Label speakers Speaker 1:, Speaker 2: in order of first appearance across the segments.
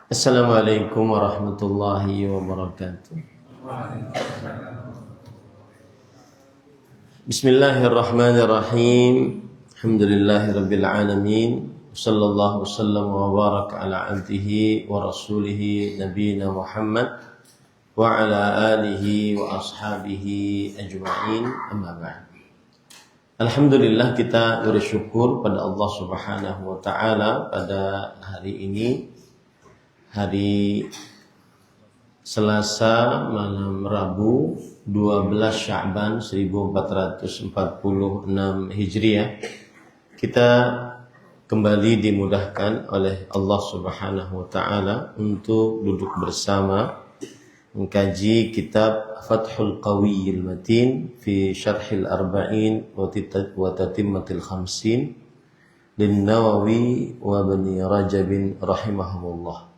Speaker 1: Assalamualaikum warahmatullahi wabarakatuh. Bismillahirrahmanirrahim. Alhamdulillahirabbil alamin. Sallallahu wasallam wa baraka ala abdihi wa rasulihi nabiyina Muhammad wa ala alihi wa ashabihi ajma'in. Amma ba'd. Alhamdulillah, kita bersyukur pada Allah Subhanahu wa taala pada hari ini, hari Selasa malam Rabu 12 Sya'ban 1446 Hijriah. Kita kembali dimudahkan oleh Allah Subhanahu wa taala untuk duduk bersama mengkaji kitab Fathul Qawiyyil Matin fi Syarhil Arba'in wa Tatimmatil Khamsin lin Nawawi wa Bani Rajabin rahimahumullah.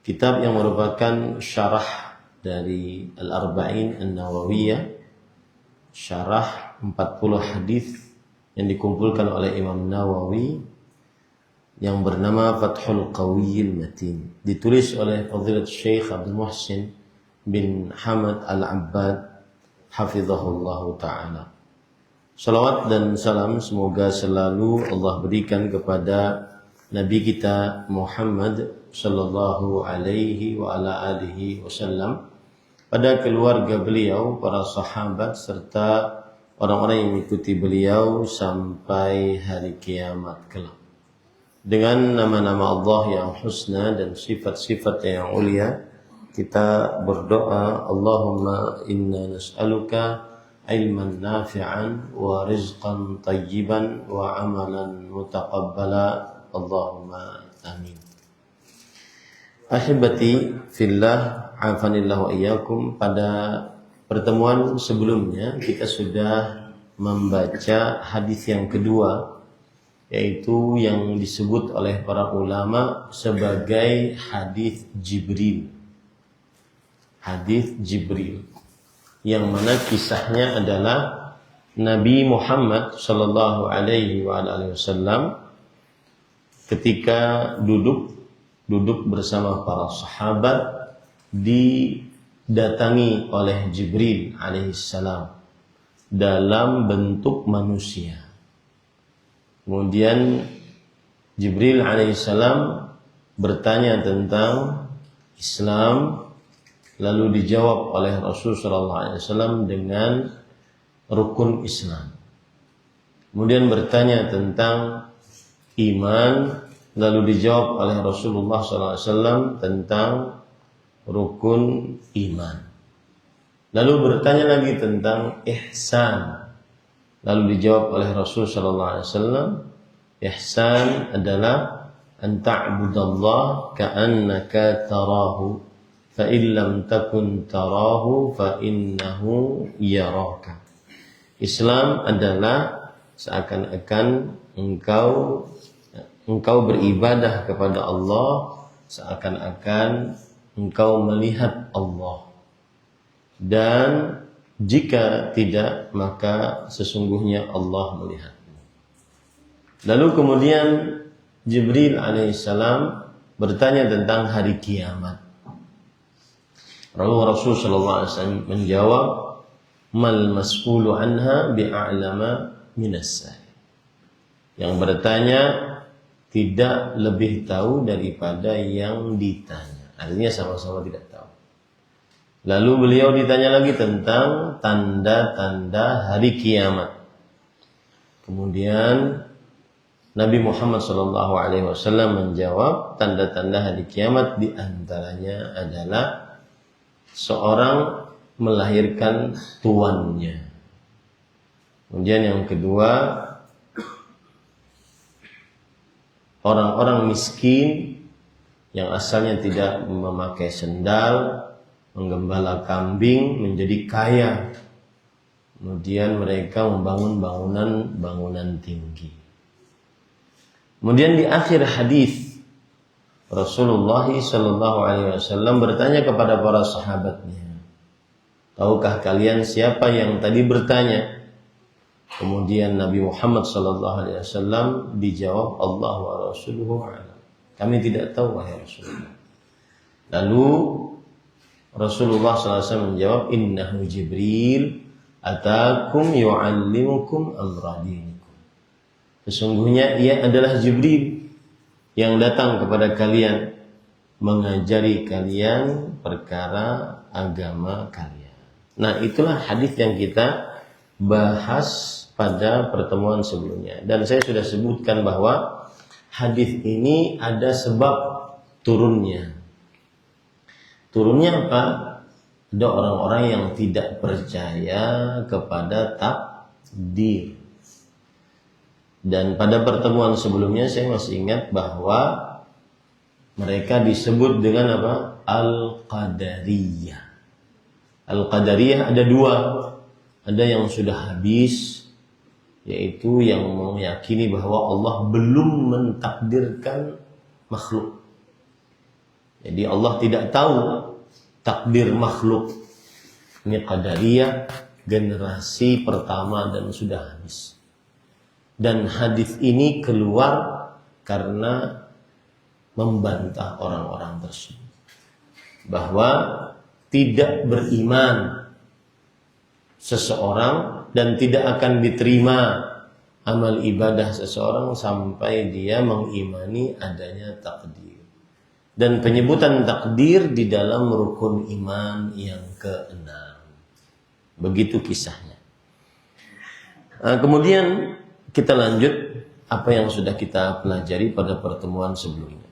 Speaker 1: Kitab yang merupakan syarah dari Al-Arba'in An-Nawawiyah, syarah 40 hadis yang dikumpulkan oleh Imam Nawawi yang bernama Fathul Qawiyyil Matin, ditulis oleh Fadilat Syekh Abdul Muhsin bin Hamad Al-Abbad hafizahullah ta'ala. Salawat dan salam semoga selalu Allah berikan kepada Nabi kita Muhammad sallallahu alaihi wa ala alihi wasallam, pada keluarga beliau, para sahabat, serta orang-orang yang mengikuti beliau sampai hari kiamat kelak. Dengan nama-nama Allah yang husna dan sifat-sifat yang ulia, kita berdoa, Allahumma inna nas'aluka ilman nafi'an wa rizqan tayyiban wa amalan mutaqabbala, Allahumma amin. Ahibati fillah, afanillahu wa iyyakum. Pada pertemuan sebelumnya kita sudah membaca hadis yang kedua, yaitu yang disebut oleh para ulama sebagai hadis Jibril. Hadis Jibril yang mana kisahnya adalah Nabi Muhammad sallallahu alaihi wasallam ketika duduk bersama para sahabat didatangi oleh Jibril alaihissalam dalam bentuk manusia. Kemudian Jibril alaihissalam bertanya tentang Islam, lalu dijawab oleh Rasul sallallahu alaihi wasallam dengan rukun Islam. Kemudian bertanya tentang iman, lalu dijawab oleh Rasulullah SAW tentang rukun iman. Lalu bertanya lagi tentang ihsan, lalu dijawab oleh Rasul SAW, ihsan adalah an ta'budallah ka'annaka tarahu, fa in lam takun tarahu fa innahu yaraka. Islam adalah seakan-akan engkau beribadah kepada Allah seakan-akan engkau melihat Allah, dan jika tidak maka sesungguhnya Allah melihatmu. Lalu kemudian Jibril alaihissalam bertanya tentang hari kiamat. Lalu Rasul sallallahu alaihi wasallam menjawab, mal mas'ulu anha bi'a'lama minas sa'il. Yang bertanya tidak lebih tahu daripada yang ditanya. Artinya sama-sama tidak tahu. Lalu beliau ditanya lagi tentang tanda-tanda hari kiamat. Kemudian Nabi Muhammad SAW menjawab, tanda-tanda hari kiamat diantaranya adalah seorang melahirkan tuannya. Kemudian yang kedua, orang-orang miskin yang asalnya tidak memakai sendal, menggembala kambing menjadi kaya. Kemudian mereka membangun bangunan tinggi. Kemudian di akhir hadis Rasulullah SAW bertanya kepada para sahabatnya, tahukah kalian siapa yang tadi bertanya? Kemudian Nabi Muhammad SAW dijawab, Allah wa Rasuluhu a'lam. Kami tidak tahu wahai Rasulullah. Lalu Rasulullah SAW menjawab, innahu Jibril atakum yu'allimukum amra dinikum. Sesungguhnya ia adalah Jibril yang datang kepada kalian, mengajari kalian perkara agama kalian. Nah, itulah hadis yang kita bahas pada pertemuan sebelumnya. Dan saya sudah sebutkan bahwa hadis ini ada sebab turunnya. Turunnya apa? Ada orang-orang yang tidak percaya kepada takdir. Dan pada pertemuan sebelumnya saya masih ingat bahwa mereka disebut dengan apa? Al-Qadariyah. Al-Qadariyah ada dua. Ada yang sudah habis, yaitu yang meyakini bahwa Allah belum mentakdirkan makhluk. Jadi Allah tidak tahu takdir makhluk. Ini Qadariyah generasi pertama dan sudah habis. Dan hadis ini keluar karena membantah orang-orang tersebut bahwa tidak beriman seseorang dan tidak akan diterima amal ibadah seseorang sampai dia mengimani adanya takdir. Dan penyebutan takdir di dalam rukun iman yang ke-6. Begitu kisahnya. Kemudian kita lanjut apa yang sudah kita pelajari pada pertemuan sebelumnya.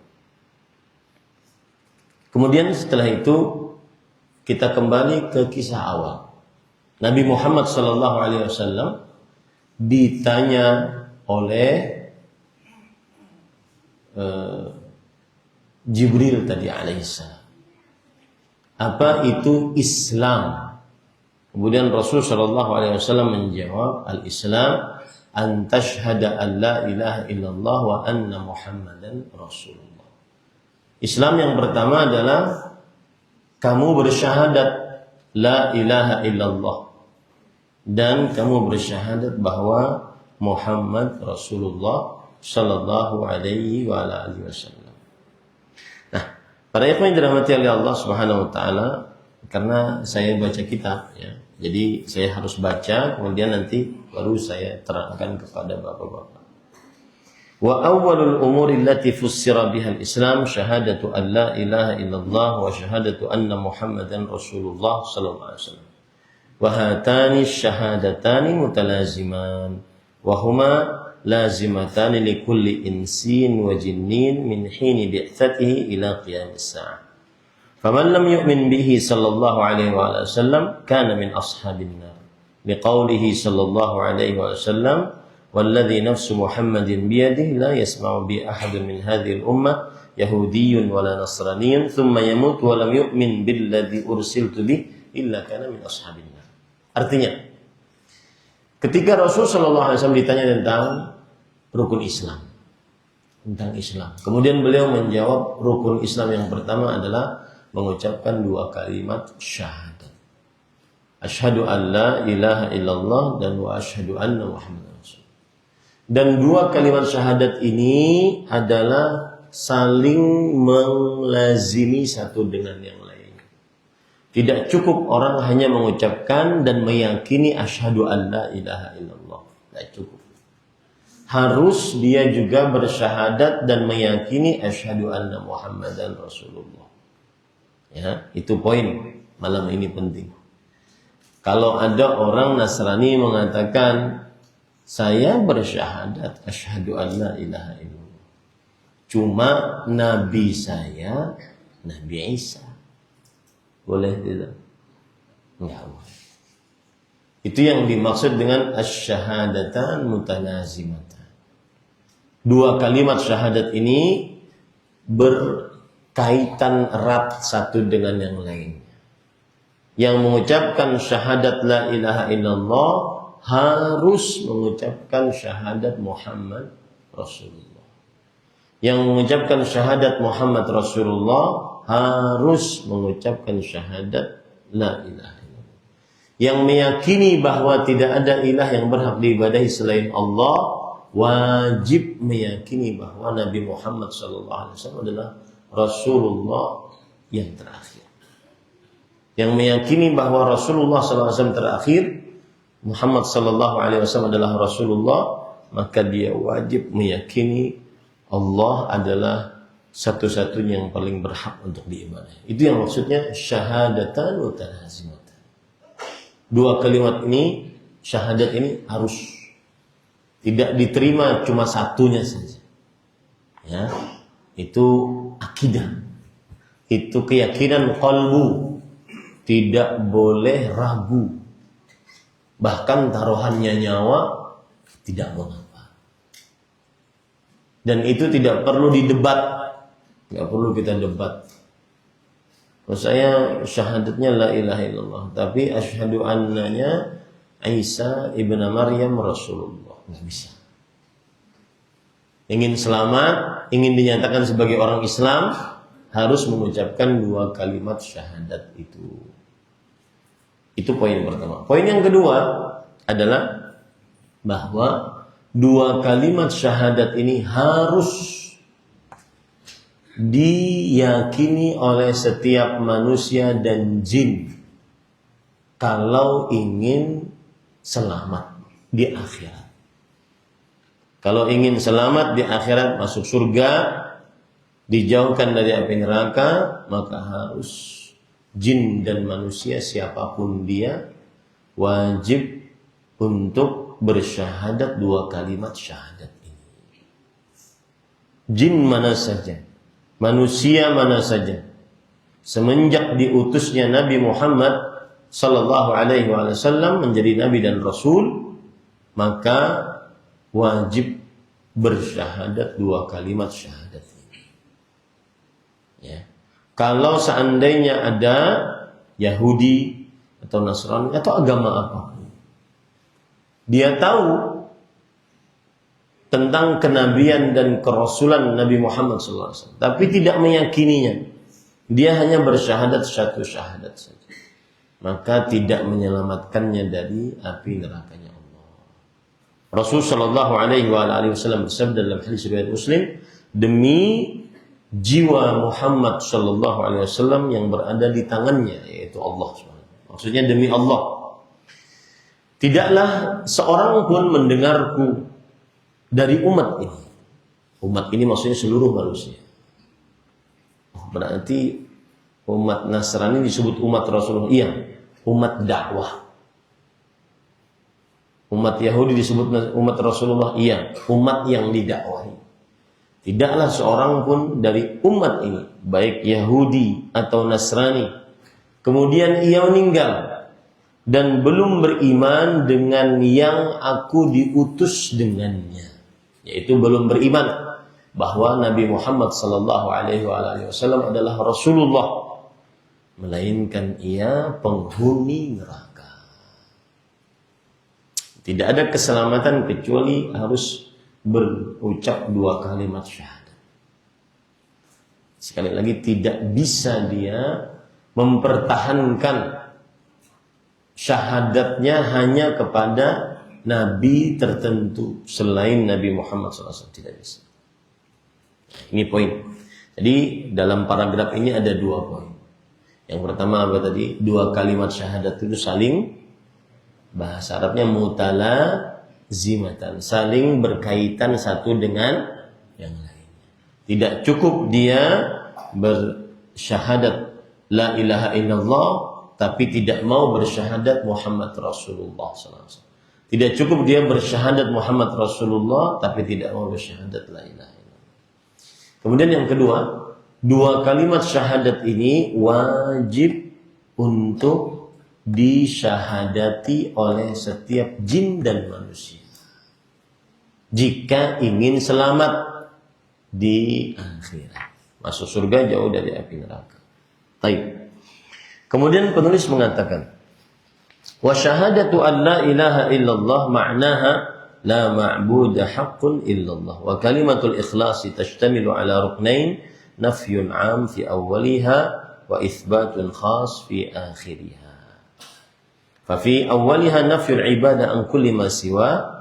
Speaker 1: Kemudian setelah itu kita kembali ke kisah awal. Nabi Muhammad SAW ditanya oleh Jibril tadi alaihissalam, apa itu Islam? Kemudian Rasul SAW menjawab, al-Islam an tashhada an la ilaha illallah wa anna Muhammadan Rasulullah. Islam yang pertama adalah kamu bersyahadat la ilaha illallah dan kamu bersyahadat bahwa Muhammad Rasulullah sallallahu alaihi wa alihi wasallam. Nah, para ikhwan yang dirahmati oleh Allah Subhanahu wa taala, karena saya baca kitab ya. Jadi saya harus baca, kemudian nanti baru saya terangkan kepada bapak-bapak. Wa awwalul umuri allati fussira biha al-Islam syahadatu an la ilaha illallah wa syahadatu anna Muhammadan Rasulullah sallallahu alaihi wasallam. Wa hatani syahadatani mutalaziman wa huma lazimatani li kulli insin wa jinnin min hini bi'tsatihi ila qiyamis sa'ah. فمن لم يؤمن به صلى الله عليه وسلم كان من أصحاب النار لقوله صلى الله عليه وسلم والذي نفس محمد بيده لا يسمع بي أحد من هذه الأمة يهودي ولا نصراني ثم يموت ولم يؤمن بالذي أرسلت به إلا كان من أصحاب النار. Artinya, ketika Rasul SAW ditanya tentang rukun Islam, tentang Islam, kemudian beliau menjawab rukun Islam yang pertama adalah mengucapkan dua kalimat syahadat. Asyhadu an la ilaha illallah dan wa asyhadu anna Muhammadan Rasulullah. Dan dua kalimat syahadat ini adalah saling melazimi satu dengan yang lain. Tidak cukup orang hanya mengucapkan dan meyakini asyhadu an la ilaha illallah. Tidak cukup. Harus dia juga bersyahadat dan meyakini asyhadu anna Muhammadan Rasulullah. Ya, itu poin malam ini penting. Kalau ada orang Nasrani mengatakan saya bersyahadat asyhadu an la ilaha illallah, cuma nabi saya Nabi Isa, boleh tidak? Enggak boleh. Itu yang dimaksud dengan asyhadatan mutanazimatan. Dua kalimat syahadat ini kaitan erat satu dengan yang lainnya. Yang mengucapkan syahadat la ilaha illallah harus mengucapkan syahadat Muhammad Rasulullah. Yang mengucapkan syahadat Muhammad Rasulullah harus mengucapkan syahadat la ilaha illallah. Yang meyakini bahwa tidak ada ilah yang berhak diibadahi selain Allah wajib meyakini bahwa Nabi Muhammad SAW adalah Rasulullah yang terakhir. Yang meyakini bahwa Rasulullah SAW terakhir, Muhammad SAW adalah Rasulullah, maka dia wajib meyakini Allah adalah satu-satunya yang paling berhak untuk diibadahi. Itu yang maksudnya syahadatan wa talazimatan. Dua kalimat ini, syahadat ini harus tidak diterima cuma satunya saja. Ya, itu akidah. Itu keyakinan qalbu. Tidak boleh ragu. Bahkan taruhannya nyawa tidak mengapa. Dan itu tidak perlu didebat. Tidak perlu kita debat. Kalau saya syahadatnya la ilaha illallah, tapi asyhadu annanya Isa ibn Maryam Rasulullah. Nggak bisa. Ingin selamat, ingin dinyatakan sebagai orang Islam, harus mengucapkan dua kalimat syahadat itu. Itu poin pertama. Poin yang kedua adalah bahwa dua kalimat syahadat ini harus diyakini oleh setiap manusia dan jin kalau ingin selamat di akhirat. Kalau ingin selamat di akhirat, masuk surga, dijauhkan dari api neraka, maka harus jin dan manusia siapapun dia wajib untuk bersyahadat dua kalimat syahadat ini. Jin mana saja, manusia mana saja, semenjak diutusnya Nabi Muhammad sallallahu alaihi wasallam menjadi nabi dan rasul, maka wajib bersyahadat dua kalimat syahadat ini. Ya. Kalau seandainya ada Yahudi atau Nasrani atau agama apapun, dia tahu tentang kenabian dan kerasulan Nabi Muhammad SAW, tapi tidak meyakininya, dia hanya bersyahadat satu syahadat saja, maka tidak menyelamatkannya dari api nerakanya Allah. Rasul Shallallahu Alaihi Wasallam bersabda dalam hadis riwayat Muslim, demi jiwa Muhammad Shallallahu Alaihi Wasallam yang berada di tangannya, yaitu Allah. Maksudnya demi Allah, tidaklah seorang pun mendengarku dari umat ini. Umat ini maksudnya seluruh manusia. Berarti umat Nasrani disebut umat Rasulullah. Iya, umat dakwah. Umat Yahudi disebut umat Rasulullah. Iya, umat yang didakwahi. Tidaklah seorang pun dari umat ini, baik Yahudi atau Nasrani, kemudian ia meninggal dan belum beriman dengan yang aku diutus dengannya, yaitu belum beriman bahwa Nabi Muhammad sallallahu alaihi wasallam adalah Rasulullah, melainkan ia penghuni neraka. Tidak ada keselamatan kecuali harus berucap dua kalimat syahadat. Sekali lagi, tidak bisa dia mempertahankan syahadatnya hanya kepada nabi tertentu selain Nabi Muhammad SAW. Tidak bisa. Ini poin. Jadi dalam paragraf ini ada dua poin. Yang pertama apa tadi? Dua kalimat syahadat itu saling, bahasa Arabnya mutalazimatan, saling berkaitan satu dengan yang lainnya. Tidak cukup dia bersyahadat la ilaha illallah tapi tidak mau bersyahadat Muhammad Rasulullah SAW. Tidak cukup dia bersyahadat Muhammad Rasulullah tapi tidak mau bersyahadat la ilaha illallah. Kemudian yang kedua, dua kalimat syahadat ini wajib untuk disyahadati oleh setiap jin dan manusia jika ingin selamat di akhirat, masuk surga jauh dari api neraka. Baik. Kemudian penulis mengatakan, wa syahadatu an la ilaha illallah ma'naha la ma'buda haqqun illallah wa kalimatul ikhlasi tashtamilu ala ruknain nafyun 'am fi awwaliha wa itsbatun khas fi akhiriha. Fa fi awwaliha nafyul ibadah an kulli ma siwa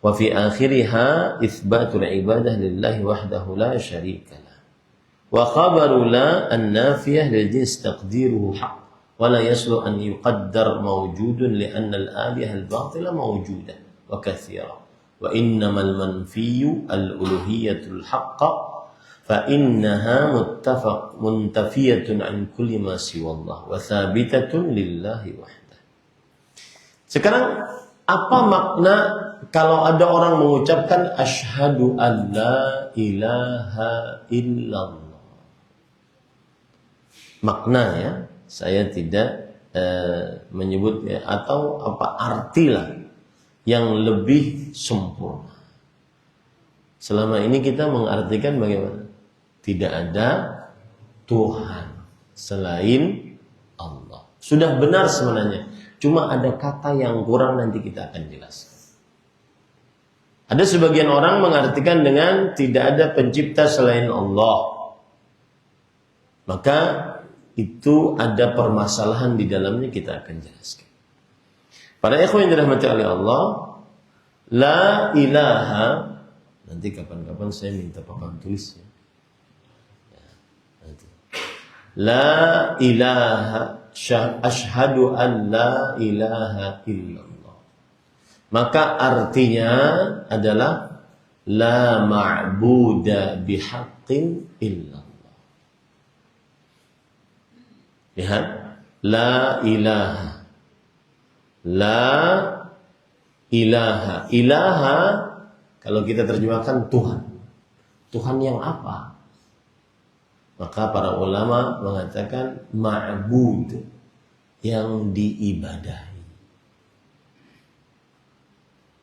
Speaker 1: wa fi akhiriha itsbatul ibadah lillahi wahdahu la syarika lah. Wa khabaru la an-nafiyah lil jins taqdiruhu haqq wa la yaslu an yuqaddar mawjudun li anna al-alihah al-batila mawjudah wa katsira wa innamal manfiyu al-uluhiyatul haqqa fa innaha muntafiyatun an kulli ma siwallah wa thabitatun lillahi wahdah. Sekarang apa makna kalau ada orang mengucapkan asyhadu an la ilaha illallah? Maknanya saya tidak menyebut atau apa artilah yang lebih sempurna. Selama ini kita mengartikan bagaimana? Tidak ada Tuhan selain Allah. Sudah benar sebenarnya. Cuma ada kata yang kurang, nanti kita akan jelaskan. Ada sebagian orang mengartikan dengan tidak ada pencipta selain Allah. Maka itu ada permasalahan di dalamnya, kita akan jelaskan. Para ikhwan yang dirahmati oleh Allah, la ilaha, nanti kapan-kapan saya minta papan tulisnya. La ilaha asyhadu an la ilaha illallah. Maka artinya adalah la ma'buda bihaqqin illallah. Lihat, la ilaha. La ilaha. Ilaha kalau kita terjemahkan Tuhan. Tuhan yang apa? Maka para ulama mengatakan ma'bud, yang diibadahi.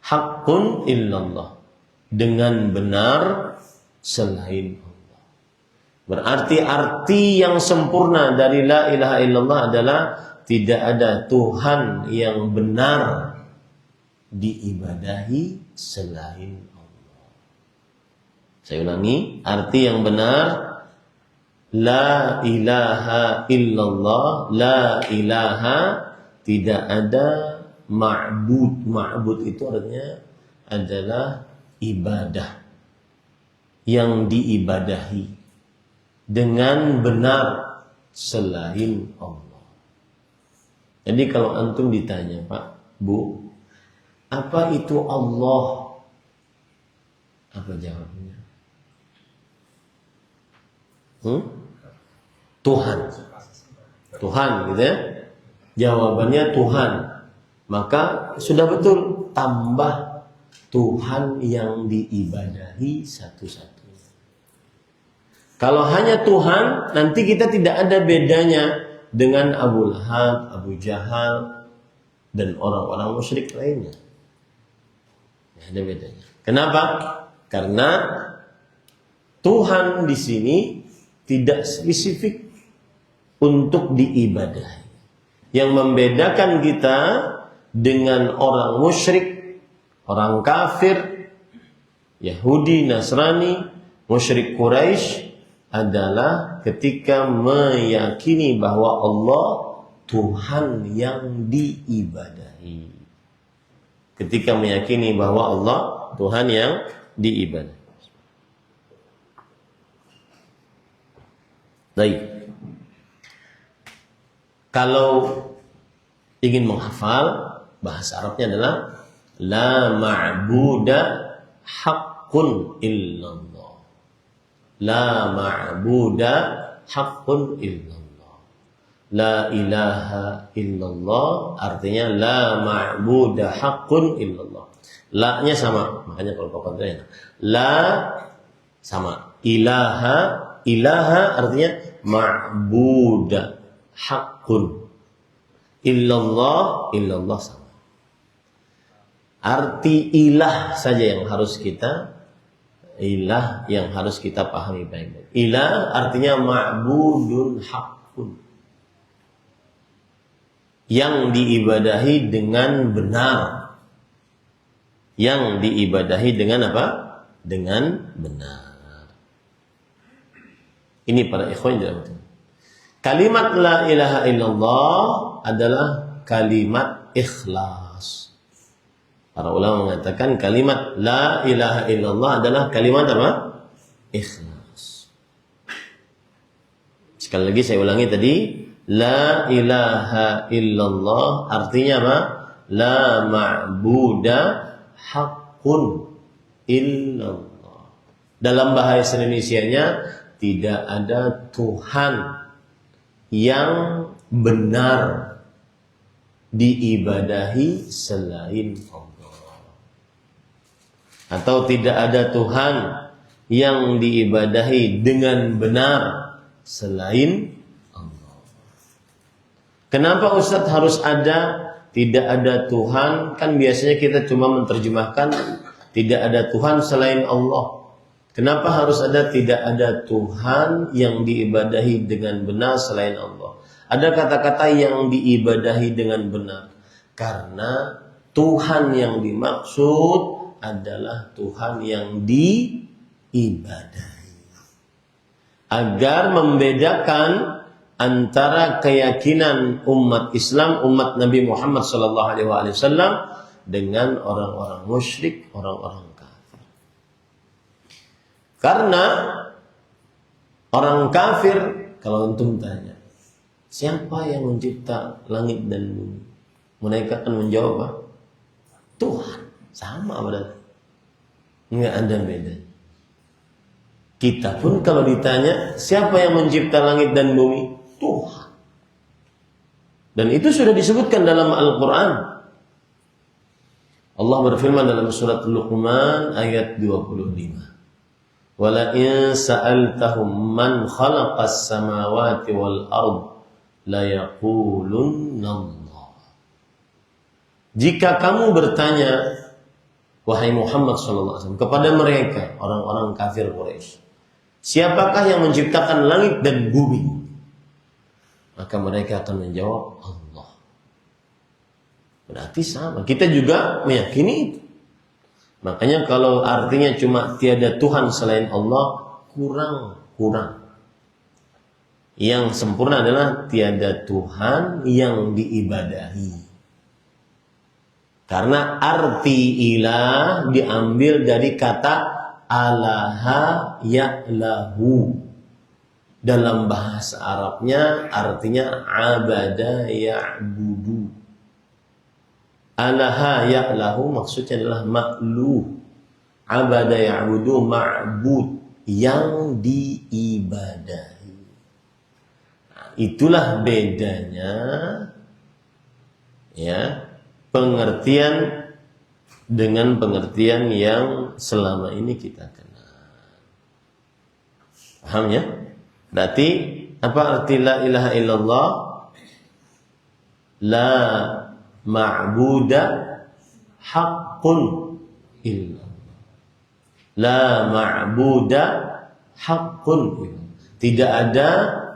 Speaker 1: Haqqun illallah, dengan benar selain Allah. Berarti arti yang sempurna dari la ilaha illallah adalah tidak ada Tuhan yang benar diibadahi selain Allah. Saya ulangi, arti yang benar la ilaha illallah, la ilaha, tidak ada ma'bud. Ma'bud itu artinya adalah ibadah yang diibadahi dengan benar selain Allah. Jadi kalau antum ditanya, Pak, Bu, apa itu Allah? Apa jawabnya? Tuhan. Tuhan gitu ya. Jawabannya Tuhan. Maka sudah betul, tambah Tuhan yang diibadahi satu-satunya. Kalau hanya Tuhan, nanti kita tidak ada bedanya dengan Abu Lahab, Abu Jahal, dan orang-orang musyrik lainnya. Tidak ada bedanya. Kenapa? Karena Tuhan di sini tidak spesifik untuk diibadahi. Yang membedakan kita dengan orang musyrik, orang kafir, Yahudi, Nasrani, musyrik Quraisy adalah ketika meyakini bahwa Allah Tuhan yang diibadahi. Ketika meyakini bahwa Allah Tuhan yang diibadahi. Baik. Kalau ingin menghafal, bahasa Arabnya adalah la ma'buda haqqun illallah. La ma'buda haqqun illallah. La ilaha illallah artinya la ma'buda haqqun illallah. La-nya sama, makanya kalau papan itu la sama. Ilaha artinya ma'buda haqqun. Illallah sama. Arti ilah saja yang harus kita pahami baik-baik. Ilah artinya ma'budun haqqun, yang diibadahi dengan benar. Yang diibadahi dengan apa? Dengan benar. Ini para ikhwan yang kalimat la ilaha illallah adalah kalimat ikhlas. Para ulama mengatakan kalimat la ilaha illallah adalah kalimat apa? Ikhlas. Sekali lagi saya ulangi tadi, la ilaha illallah artinya apa? La ma'buda haqqun illallah. Dalam bahasa Indonesianya tidak ada Tuhan yang benar diibadahi selain Allah. Atau tidak ada Tuhan yang diibadahi dengan benar selain Allah. Kenapa Ustaz harus ada tidak ada Tuhan? Kan biasanya kita cuma menerjemahkan tidak ada Tuhan selain Allah. Kenapa harus ada tidak ada Tuhan yang diibadahi dengan benar selain Allah? Ada kata-kata yang diibadahi dengan benar. Karena Tuhan yang dimaksud adalah Tuhan yang diibadahi. Agar membedakan antara keyakinan umat Islam, umat Nabi Muhammad SAW dengan orang-orang musyrik, orang-orang kafir. Karena orang kafir, kalau antum tanya, siapa yang mencipta langit dan bumi? Mereka akan menjawab apa? Tuhan. Sama berarti. Enggak ada beda. Kita pun kalau ditanya, siapa yang mencipta langit dan bumi? Tuhan. Dan itu sudah disebutkan dalam Al-Quran. Allah berfirman dalam surat Luqman ayat 25. Wala in sa'altahum man khalaqas samawati wal ard la yaqulunna Allah. Jika kamu bertanya, wahai Muhammad SAW, kepada mereka, orang-orang kafir Quraisy, siapakah yang menciptakan langit dan bumi? Maka mereka akan menjawab Allah. Berarti sama. Kita juga meyakini itu. Makanya kalau artinya cuma tiada Tuhan selain Allah, kurang. Yang sempurna adalah tiada Tuhan yang diibadahi. Karena arti ilah diambil dari kata alaha ya'lahu. Dalam bahasa Arabnya artinya abada ya'budu. Alaha ya'lahu maksudnya adalah ma'luh. Abada ya'budu ma'bud, yang diibadahi. Nah, itulah bedanya ya, pengertian dengan pengertian yang selama ini kita kenal. Paham ya? Berarti apa arti la ilaha illallah? La ma'buda haqqun illallah. La ma'buda haqqun illallah. Tidak ada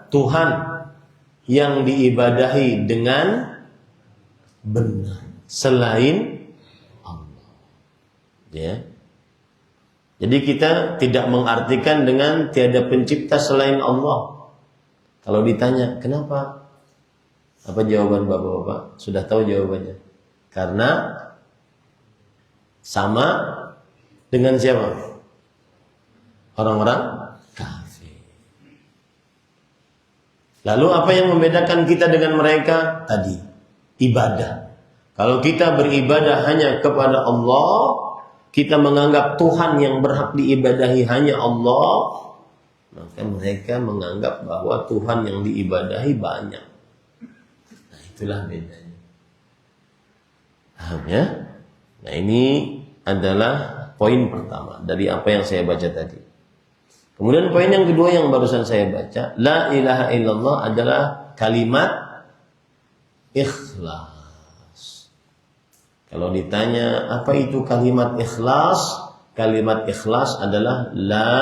Speaker 1: Tuhan yang diibadahi dengan benar selain Allah. Ya. Jadi kita tidak mengartikan dengan tiada pencipta selain Allah. Kalau ditanya, kenapa? Apa jawaban bapak-bapak? Sudah tahu jawabannya. Karena sama dengan siapa? Orang-orang kafir. Lalu apa yang membedakan kita dengan mereka? Tadi, ibadah. Kalau kita beribadah hanya kepada Allah, kita menganggap Tuhan yang berhak diibadahi hanya Allah, maka mereka menganggap bahwa Tuhan yang diibadahi banyak. Nah, itulah bedanya. Paham ya? Nah, ini adalah poin pertama dari apa yang saya baca tadi. Kemudian poin yang kedua yang barusan saya baca, la ilaha illallah adalah kalimat ikhlas. Kalau ditanya apa itu kalimat ikhlas? Kalimat ikhlas adalah la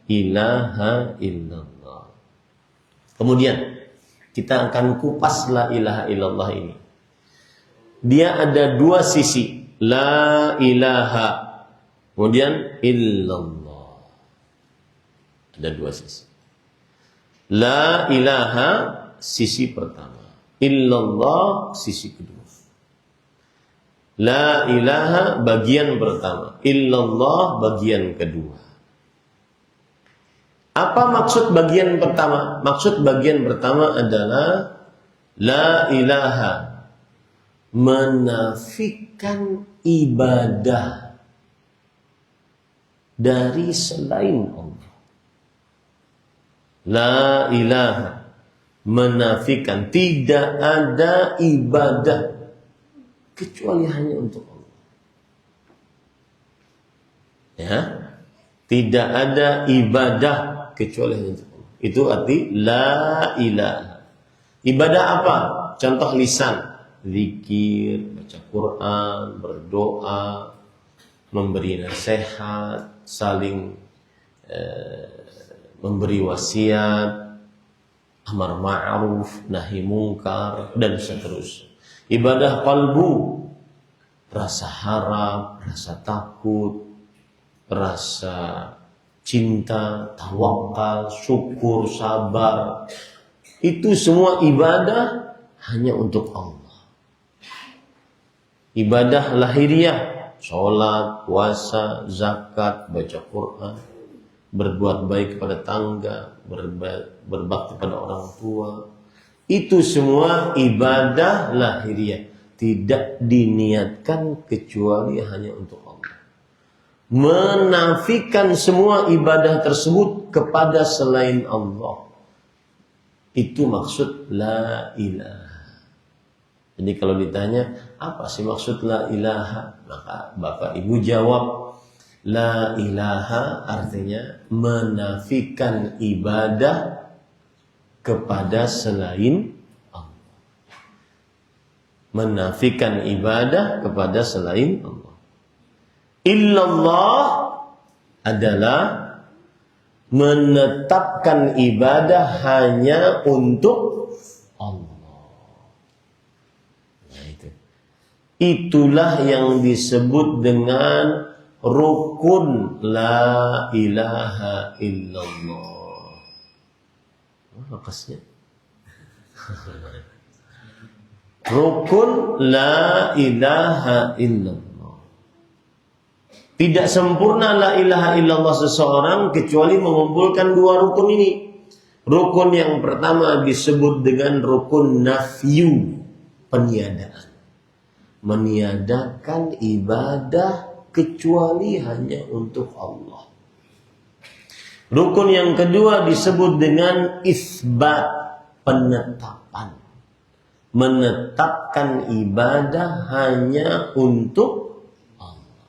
Speaker 1: ilaha illallah. Kemudian kita akan kupas la ilaha illallah ini. Dia ada dua sisi, la ilaha, kemudian illallah. Ada dua sisi. La ilaha sisi pertama, illallah sisi kedua. La ilaha bagian pertama, illallah bagian kedua. Apa maksud bagian pertama? Maksud bagian pertama adalah la ilaha, menafikan ibadah dari selain Allah. La ilaha, menafikan tidak ada ibadah kecuali hanya untuk Allah. Ya, tidak ada ibadah kecuali hanya untuk Allah. Itu arti la ilaha. Ibadah apa? Contoh lisan, zikir, baca Quran, berdoa, memberi nasihat, saling memberi wasiat, amar ma'ruf, nahi mungkar, dan seterusnya. Ibadah qalbu, rasa harap, rasa takut, rasa cinta, tawakal, syukur, sabar. Itu semua ibadah hanya untuk Allah. Ibadah lahiriah, sholat, puasa, zakat, baca Quran, berbuat baik kepada tangga, berbakti pada orang tua. Itu semua ibadah lahiriah, tidak diniatkan kecuali hanya untuk Allah. Menafikan semua ibadah tersebut kepada selain Allah. Itu maksud la ilaha. Jadi kalau ditanya, apa sih maksud la ilaha? Maka Bapak Ibu jawab, la ilaha artinya menafikan ibadah kepada selain Allah. Menafikan ibadah kepada selain Allah. Illallah adalah menetapkan ibadah hanya untuk Allah. Nah itu. Itulah yang disebut dengan rukun la ilaha illallah. Makasnya. Rukun la ilaha illallah. Tidak sempurna la ilaha illallah seseorang kecuali mengumpulkan dua rukun ini. Rukun yang pertama disebut dengan rukun nafyu, peniadaan. Meniadakan ibadah kecuali hanya untuk Allah. Rukun yang kedua disebut dengan isbat, penetapan. Menetapkan ibadah hanya untuk Allah.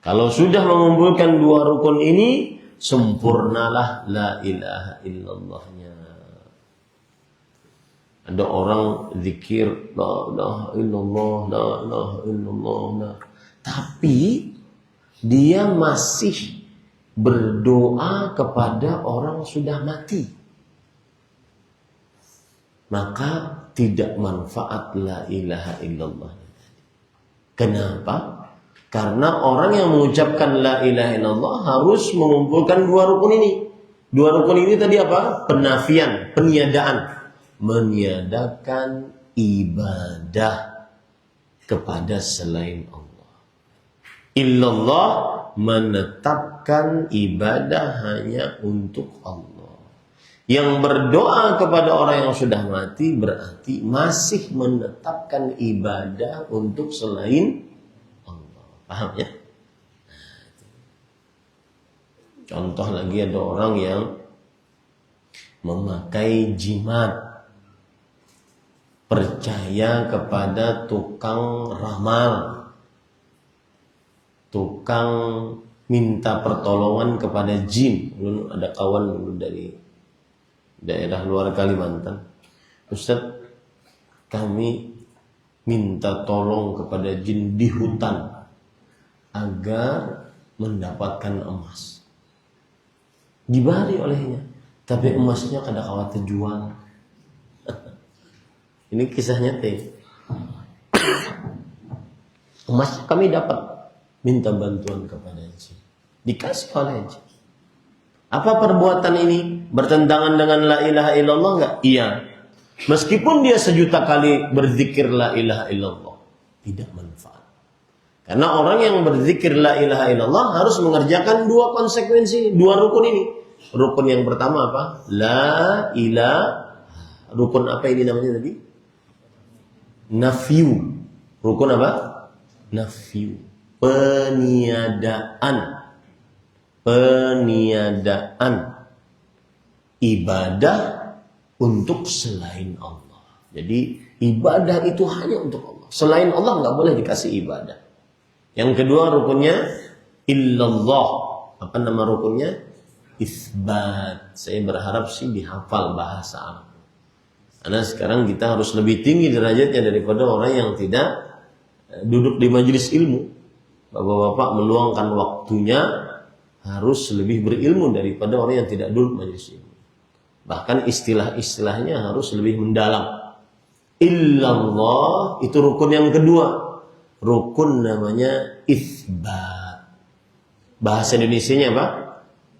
Speaker 1: Kalau sudah mengumpulkan dua rukun ini, sempurnalah la ilaha illallahnya. Ada orang zikir la ilaha illallah, la ilaha illallah, tapi dia masih berdoa kepada orang sudah mati, maka tidak manfaat la ilaha illallah. Kenapa? Karena orang yang mengucapkan la ilaha illallah harus mengumpulkan dua rukun ini. Dua rukun ini tadi apa? Penafian, peniadaan. Meniadakan ibadah kepada selain Allah. Illallah, menetapkan ibadah hanya untuk Allah. Yang berdoa kepada orang yang sudah mati berarti masih menetapkan ibadah untuk selain Allah. Paham ya? Contoh lagi, ada orang yang memakai jimat, percaya kepada tukang ramal, tukang minta pertolongan kepada jin. Dulu ada kawan dulu dari daerah luar Kalimantan, Ustaz, kami minta tolong kepada jin di hutan agar mendapatkan emas. Dibari olehnya, tapi emasnya kada kawat terjual. Ini kisah nyata. Emas kami dapat, minta bantuan kepada jin, dikasih oleh jin. Apa perbuatan ini bertentangan dengan la ilaha illallah enggak? Iya. Meskipun dia 1.000.000 kali berzikir la ilaha illallah, tidak manfaat. Karena orang yang berzikir la ilaha illallah harus mengerjakan dua konsekuensi, dua rukun ini. Rukun yang pertama apa? La ilaha. Rukun apa ini namanya tadi? Nafyu. Rukun apa? Nafyu. Peniadaan. Peniadaan ibadah untuk selain Allah. Jadi ibadah itu hanya untuk Allah. Selain Allah nggak boleh dikasih ibadah. Yang kedua rukunnya illallah. Apa nama rukunnya? Isbat. Saya berharap sih dihafal bahasa Arab. Karena sekarang kita harus lebih tinggi derajatnya daripada orang yang tidak duduk di majelis ilmu. Bapak-bapak meluangkan waktunya harus lebih berilmu daripada orang yang tidak duduk majelis ilmu. Bahkan istilah-istilahnya harus lebih mendalam. Illallah itu rukun yang kedua. Rukun namanya isbat. Bahasa Indonesianya apa?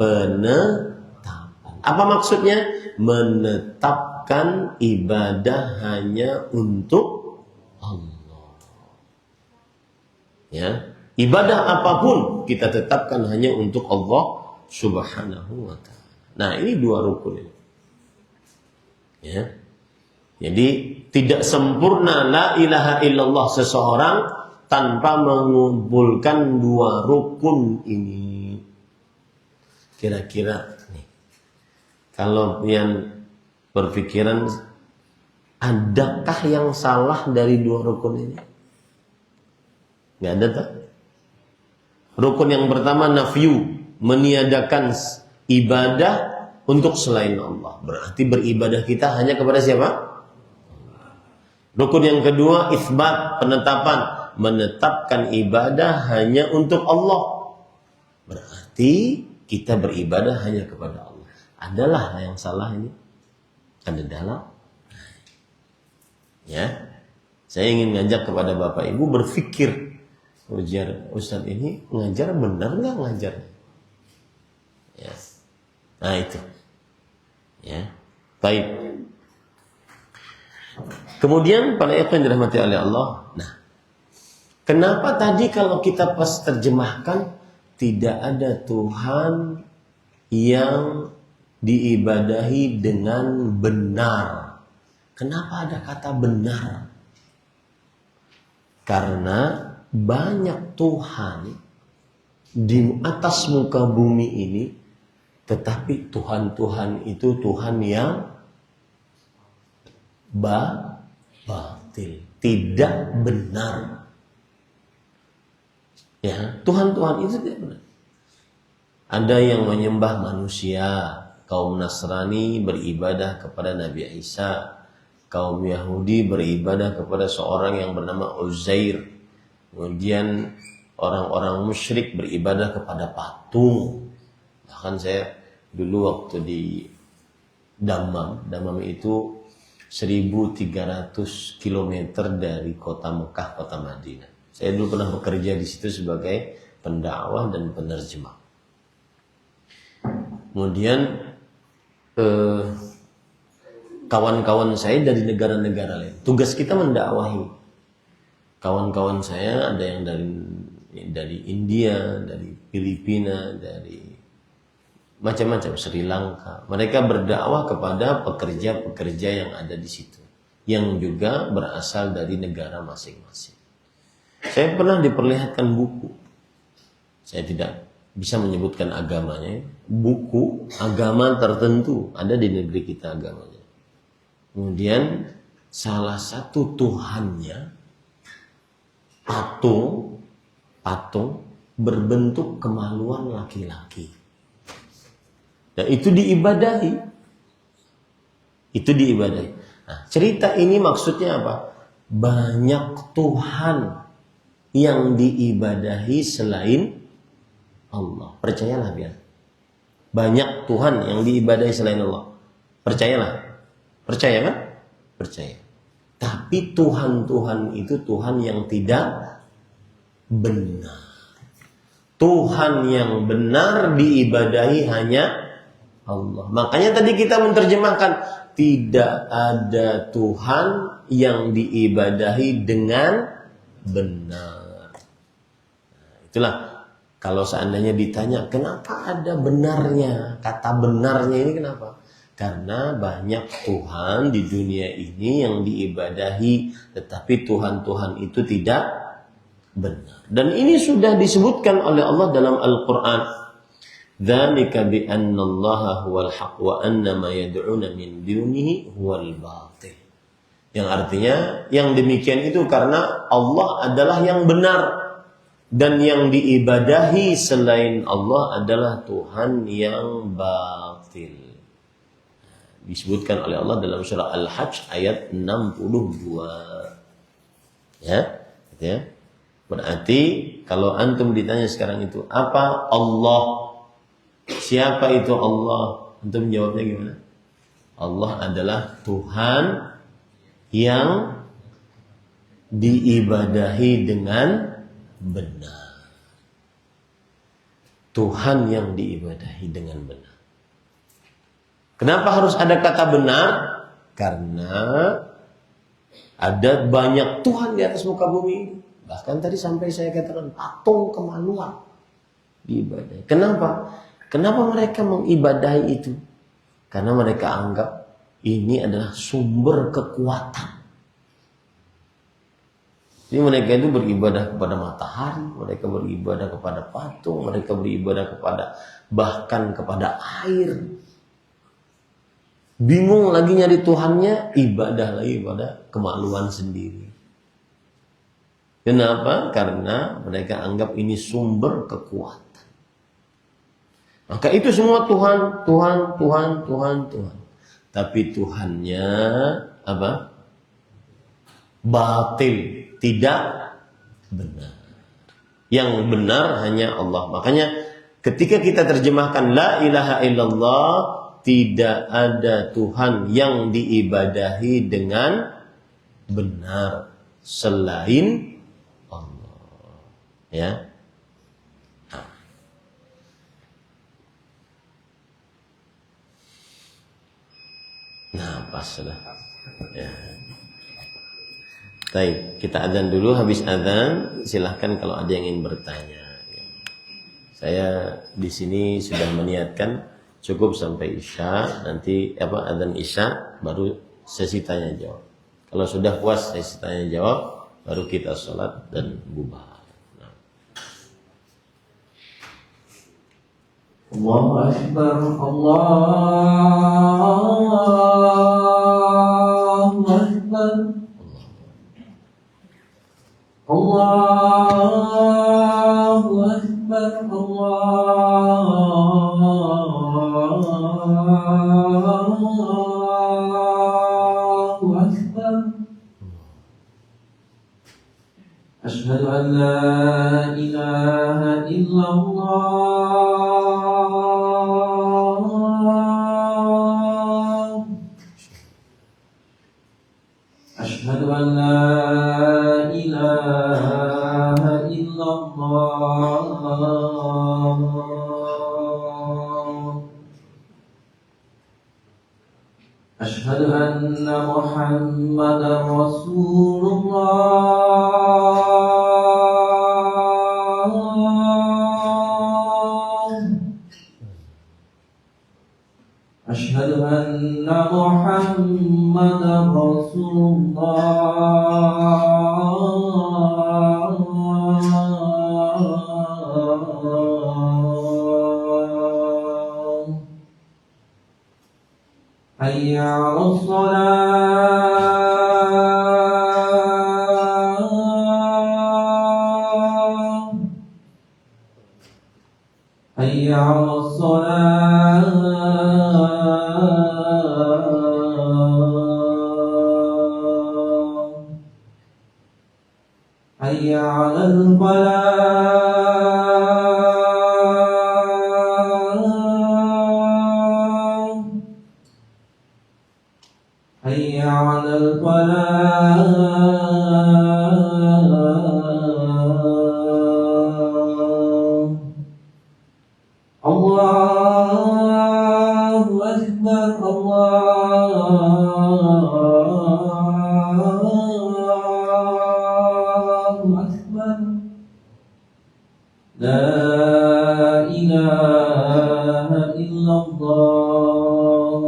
Speaker 1: Penetapan. Apa maksudnya? Menetapkan ibadah hanya untuk Allah. Ya, ibadah apapun kita tetapkan hanya untuk Allah Subhanahu wa taala. Nah, ini dua rukun ini. Ya. Jadi tidak sempurna la ilaha illallah seseorang tanpa mengumpulkan dua rukun ini. Kira-kira nih, kalau yang berpikiran adakah yang salah dari dua rukun ini? Nggak ada tak? Rukun yang pertama nafyu, meniadakan ibadah untuk selain Allah. Berarti beribadah kita hanya kepada siapa? Rukun yang kedua isbat, penetapan. Menetapkan ibadah hanya untuk Allah. Berarti kita beribadah hanya kepada Allah. Adalah yang salah ini? Ada dalam? Ya, saya ingin ngajak kepada Bapak Ibu berpikir, ujar Ustaz ini ngajar benar nggak ngajar? Ya, nah itu. Ya, baik. Kemudian para ikhwan dirahmati oleh Allah. Nah, kenapa tadi kalau kita pas terjemahkan tidak ada Tuhan yang diibadahi dengan benar? Kenapa ada kata benar? Karena banyak Tuhan di atas muka bumi ini, tetapi Tuhan-Tuhan itu Tuhan yang batil, tidak benar. Ya, Tuhan-Tuhan itu tidak benar. Ada yang menyembah manusia. Kaum Nasrani beribadah kepada Nabi Isa. Kaum Yahudi beribadah kepada seorang yang bernama Uzair. Kemudian orang-orang musyrik beribadah kepada patung. Bahkan saya dulu waktu di Dammam itu 1300 km dari kota Mekah, kota Madinah. Saya dulu pernah bekerja di situ sebagai pendakwah dan penerjemah. Kemudian kawan-kawan saya dari negara-negara lain. Tugas kita mendakwahi. Kawan-kawan saya ada yang dari India, dari Filipina, dari macam-macam, Sri Lanka. Mereka berdakwah kepada pekerja-pekerja yang ada di situ, yang juga berasal dari negara masing-masing. Saya pernah diperlihatkan buku. Saya tidak bisa menyebutkan agamanya. Buku agama tertentu ada di negeri kita agamanya. Kemudian salah satu tuhannya patung berbentuk kemaluan laki-laki. Dan itu diibadahi. Nah, cerita ini maksudnya apa? Banyak Tuhan yang diibadahi selain Allah. Percayalah biar. Banyak Tuhan yang diibadahi selain Allah. Percayalah. Percaya kan? Percaya. Tapi Tuhan-Tuhan itu Tuhan yang tidak benar. Tuhan yang benar diibadahi hanya Allah. Makanya tadi kita menerjemahkan tidak ada Tuhan yang diibadahi dengan benar. Itulah kalau seandainya ditanya kenapa ada benarnya, kata benarnya ini kenapa? Karena banyak Tuhan di dunia ini yang diibadahi, tetapi Tuhan-Tuhan itu tidak benar. Dan ini sudah disebutkan oleh Allah dalam Al-Quran. Dzalika bi anna Allaha huwal haq wa anna ma yad'una min dunihi huwal batil. Yang artinya yang demikian itu karena Allah adalah yang benar dan yang diibadahi selain Allah adalah Tuhan yang batil. Disebutkan oleh Allah dalam surah Al-Hajj ayat 62. Ya, gitu ya. Berarti kalau antum ditanya sekarang itu apa Allah? Siapa itu Allah? Antum jawabnya gimana? Allah adalah Tuhan yang diibadahi dengan benar. Tuhan yang diibadahi dengan benar. Kenapa harus ada kata benar? Karena ada banyak Tuhan di atas muka bumi ini. Bahkan tadi sampai saya katakan patung kemaluan diibadahi. Kenapa? Kenapa mereka mengibadahi itu? Karena mereka anggap ini adalah sumber kekuatan. Jadi mereka itu beribadah kepada matahari, mereka beribadah kepada patung, mereka beribadah kepada bahkan kepada air. Bingung lagi nyari Tuhannya, ibadah lagi pada kemaluan sendiri. Kenapa? Karena mereka anggap ini sumber kekuatan. Maka itu semua Tuhan. Tapi Tuhannya apa? Batil, tidak benar. Yang benar hanya Allah. Makanya ketika kita terjemahkan la ilaha illallah, tidak ada Tuhan yang diibadahi dengan benar selain Allah. Ya. Nah, pas sudah. Ya. Baik, kita adzan dulu. Habis adzan, silahkan kalau ada yang ingin bertanya. Saya di sini sudah meniatkan cukup sampai Isya. Nanti adzan Isya baru sesi tanya jawab. Kalau sudah puas sesi tanya jawab, baru kita sholat dan bubar.
Speaker 2: Allahu Akbar, Allahu Akbar, Allahu Akbar, Allahu Akbar. Asyhadu an la ilaha illallah. Asyhadu an la ilaha illallah. Asyhadu anna Muhammadar Rasulullah. Asyhadu anna Muhammadar Rasulullah. Hayya 'alas shalah. Hayya 'alas shalah. Hayya 'alal falah. Hayya 'alal falah. Allahu Akbar, Allahu Akbar. لا إله إلا الله.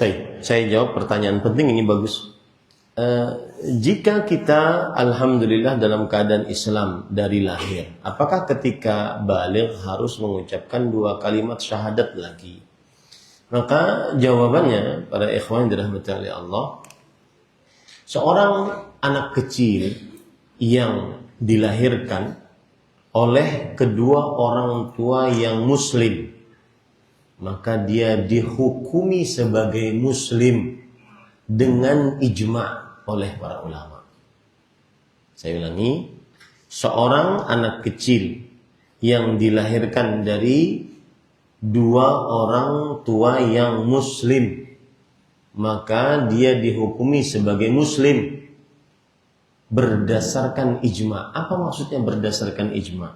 Speaker 1: Baik, saya jawab pertanyaan penting ini bagus. Jika kita alhamdulillah dalam keadaan Islam dari lahir, apakah ketika baligh harus mengucapkan 2 kalimat syahadat lagi? Maka jawabannya para ikhwan yang dirahmati oleh Allah, seorang anak kecil yang dilahirkan oleh kedua orang tua yang muslim, maka dia dihukumi sebagai muslim dengan ijma' oleh para ulama. Saya ulangi, seorang anak kecil yang dilahirkan dari 2 orang tua yang muslim, maka dia dihukumi sebagai muslim berdasarkan ijma'. Apa maksudnya berdasarkan ijma'?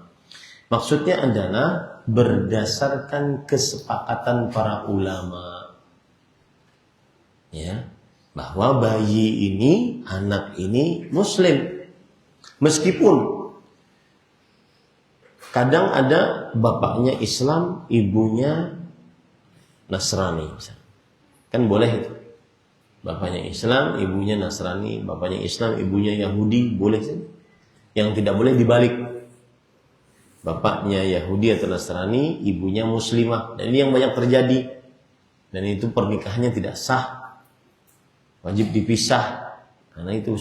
Speaker 1: Maksudnya adalah berdasarkan kesepakatan para ulama, ya, bahwa bayi ini, anak ini muslim, meskipun kadang ada bapaknya Islam, ibunya Nasrani, misalnya. Kan boleh itu, bapaknya Islam, ibunya Nasrani, bapaknya Islam, ibunya Yahudi, boleh saja. Yang tidak boleh dibalik, bapaknya Yahudi atau Nasrani, ibunya Muslimah. Dan ini yang banyak terjadi. Dan itu pernikahannya tidak sah, wajib dipisah. Karena itu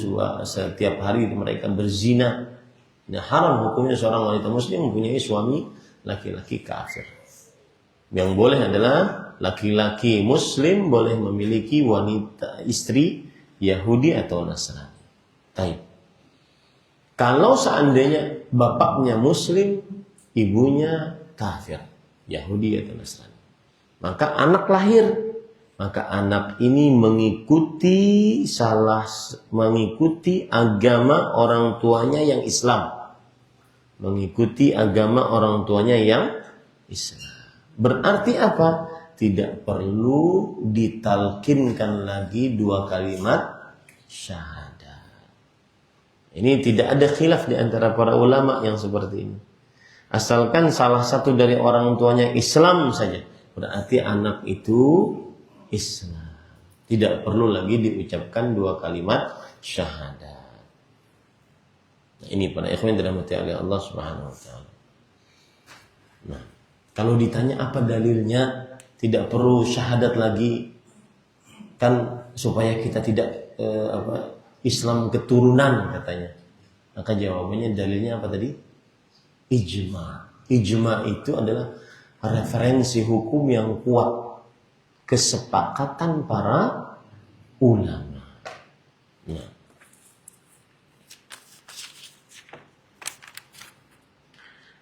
Speaker 1: setiap hari mereka berzina. Nah, haram hukumnya seorang wanita muslim mempunyai suami laki-laki kafir. Yang boleh adalah laki-laki muslim boleh memiliki wanita istri Yahudi atau Nasrani. Baik. Kalau seandainya bapaknya muslim, ibunya kafir, Yahudi atau Nasrani, maka anak lahir, maka anak ini mengikuti agama orang tuanya yang Islam. Mengikuti agama orang tuanya yang Islam. Berarti apa? Tidak perlu ditalkinkan lagi 2 kalimat syahadat. Ini tidak ada khilaf di antara para ulama yang seperti ini. Asalkan salah satu dari orang tuanya Islam saja, berarti anak itu Islam. Tidak perlu lagi diucapkan 2 kalimat syahadat. Nah, ini para ikhwan dirahmati oleh Allah Subhanahu wa taala. Nah, kalau ditanya apa dalilnya tidak perlu syahadat lagi, kan supaya kita tidak Islam keturunan katanya. Maka jawabannya dalilnya apa tadi? Ijma'. Ijma' itu adalah referensi hukum yang kuat, kesepakatan para ulama. Nah.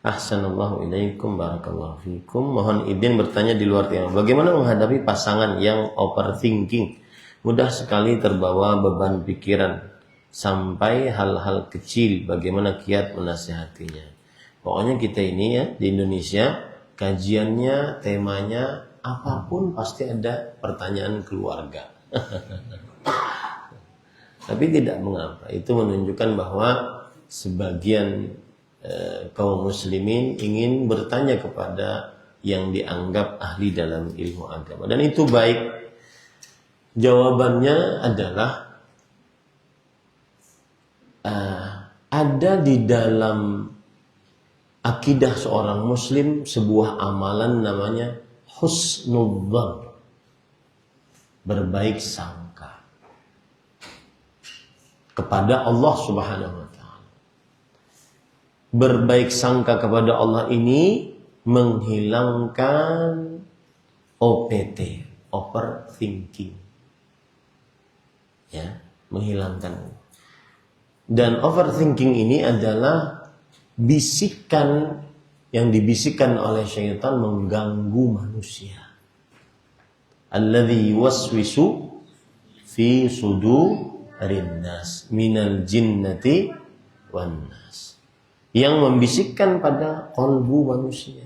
Speaker 1: Ahsanallahu ilaikum, barakallahu fikum. Mohon izin bertanya di luar tema. Bagaimana menghadapi pasangan yang overthinking? Mudah sekali terbawa beban pikiran sampai hal-hal kecil. Bagaimana kiat menasihatinya? Pokoknya kita ini ya di Indonesia, kajiannya, temanya apapun pasti ada pertanyaan keluarga. Tapi tidak mengapa. Itu menunjukkan bahwa sebagian kaum muslimin ingin bertanya kepada yang dianggap ahli dalam ilmu agama. Dan itu baik. Jawabannya adalah ada di dalam akidah seorang muslim sebuah amalan namanya husnudzan, berbaik sangka kepada Allah Subhanahu wa taala. Berbaik sangka kepada Allah ini menghilangkan OPT, overthinking. Ya, menghilangkan. Dan overthinking ini adalah bisikan yang dibisikkan oleh syaitan mengganggu manusia. Alladzi yuwaswisu fi sudurin nas minal jinnati wan nas. Yang membisikkan pada kalbu manusia.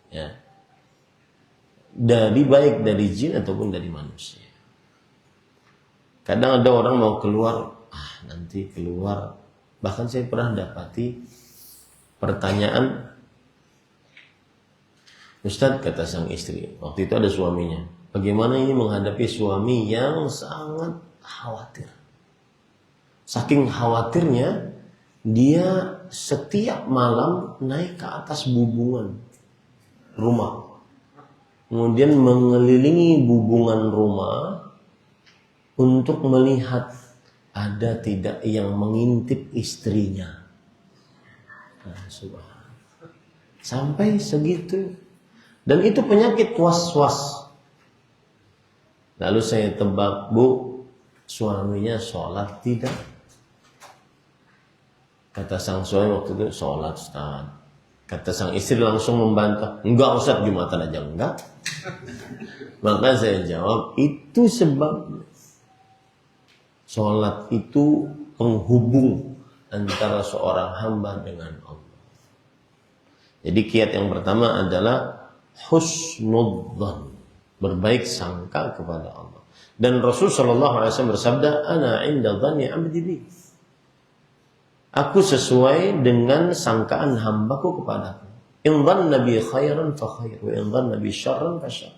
Speaker 1: Ya. baik dari jin ataupun dari manusia. Kadang ada orang mau keluar, nanti keluar. Bahkan saya pernah dapati pertanyaan, Ustadz, kata sang istri, waktu itu ada suaminya, bagaimana ini menghadapi suami yang sangat khawatir. Saking khawatirnya, dia setiap malam naik ke atas bubungan rumah. Kemudian mengelilingi bubungan rumah untuk melihat ada tidak yang mengintip istrinya. Sampai segitu. Dan itu penyakit was-was. Lalu saya tebak, Bu, suaminya sholat tidak? Kata sang suami waktu itu, sholat Ustaz. Kata sang istri langsung membantah, enggak Ustaz, Jumatan aja enggak. Maka saya jawab, itu sebabnya. Sholat itu penghubung antara seorang hamba dengan Allah. Jadi kiat yang pertama adalah husnudzan, berbaik sangka kepada Allah. Dan Rasul sallallahu alaihi wasallam bersabda, "Ana 'inda dhanni 'abdi bi." Aku sesuai dengan sangkaan hambaku kepadaku. In dhanna bi khairan fa khair, wa in dhanna bi syarran fa syarr.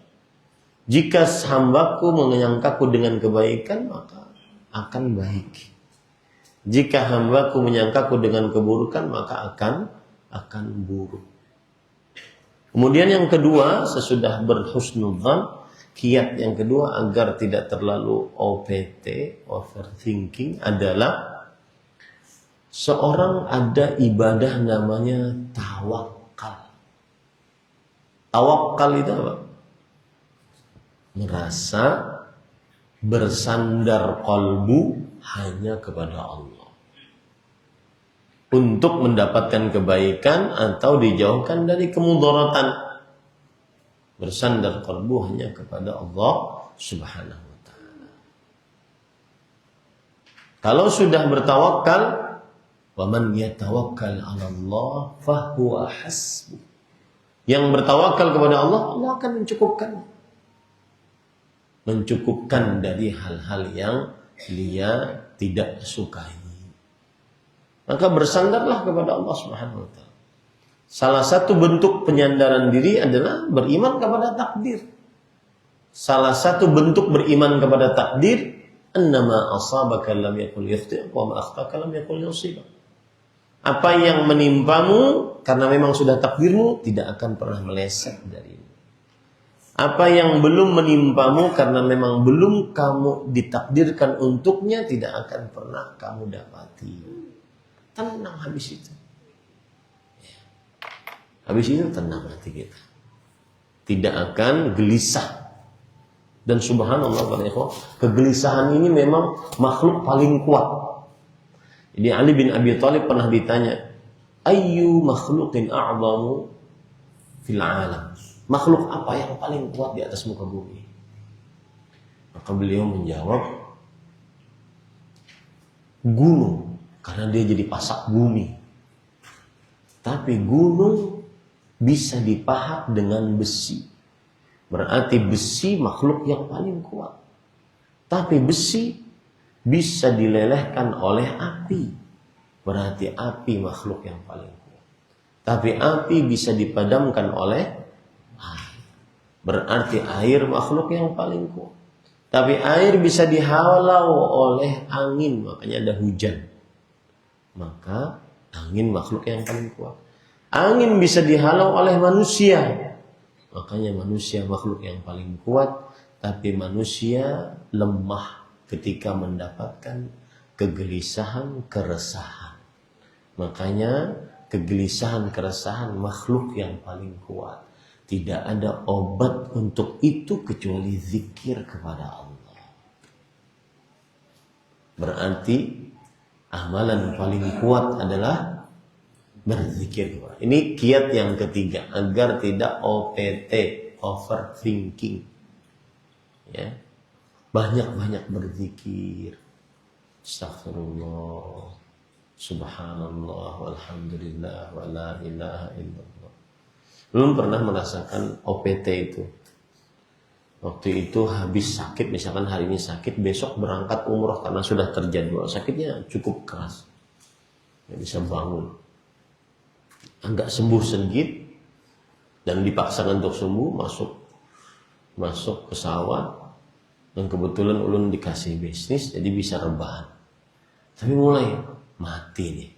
Speaker 1: Jika hambaku menyangkaku dengan kebaikan, maka akan baik. Jika hambaku menyangkaku dengan keburukan, maka akan buruk. Kemudian yang kedua, sesudah berhusnudzan, kiat yang kedua agar tidak terlalu OPT, overthinking, adalah seorang ada ibadah namanya tawakal. Tawakal itu apa? Merasa bersandar kalbu hanya kepada Allah untuk mendapatkan kebaikan atau dijauhkan dari kemudaratan. Bersandar kalbu hanya kepada Allah Subhanahu wa ta'ala. Kalau sudah bertawakal, wa man yatawakkal 'ala Allah fahuwa hasbuh. Yang bertawakal kepada Allah, Allah akan mencukupkan dari hal-hal yang dia tidak sukai. Maka bersandarlah kepada Allah Subhanahu wa ta'ala. Salah satu bentuk penyandaran diri adalah beriman kepada takdir. Salah satu bentuk beriman kepada takdir, annama asabaka lam yakul yakhti' wa ma akhtaka lam yakul yusibak. Apa yang menimpamu karena memang sudah takdirmu tidak akan pernah meleset darimu. Apa yang belum menimpamu karena memang belum kamu ditakdirkan untuknya tidak akan pernah kamu dapati. Tenang habis itu. Habis itu tenang hati kita. Tidak akan gelisah. Dan subhanallah, kegelisahan ini memang makhluk paling kuat. Jadi Ali bin Abi Thalib pernah ditanya, ayyu makhluqin a'zamu fil alam? Makhluk apa yang paling kuat di atas muka bumi? Maka beliau menjawab, gunung, karena dia jadi pasak bumi. Tapi gunung bisa dipahat dengan besi. Berarti besi makhluk yang paling kuat. Tapi besi bisa dilelehkan oleh api. Berarti api makhluk yang paling kuat. Tapi api bisa dipadamkan oleh air. Berarti air makhluk yang paling kuat. Tapi air bisa dihalau oleh angin. Makanya ada hujan. Maka angin makhluk yang paling kuat. Angin bisa dihalau oleh manusia. Makanya manusia makhluk yang paling kuat. Tapi manusia lemah ketika mendapatkan kegelisahan, keresahan. Makanya kegelisahan, keresahan makhluk yang paling kuat. Tidak ada obat untuk itu kecuali zikir kepada Allah. Berarti amalan paling kuat adalah berzikir. Ini kiat yang ketiga agar tidak OPT, overthinking. Ya. Banyak-banyak berzikir. Astaghfirullah, subhanallah, walhamdulillah, wa la ilaha illallah. Belum pernah merasakan OPT itu. Waktu itu habis sakit, misalkan hari ini sakit, besok berangkat umroh karena sudah terjadwal. Sakitnya cukup keras, nggak bisa bangun. Agak sembuh sedikit dan dipaksakan untuk sembuh, masuk pesawat, dan kebetulan ulun dikasih bisnis jadi bisa rebahan. Tapi mulai mati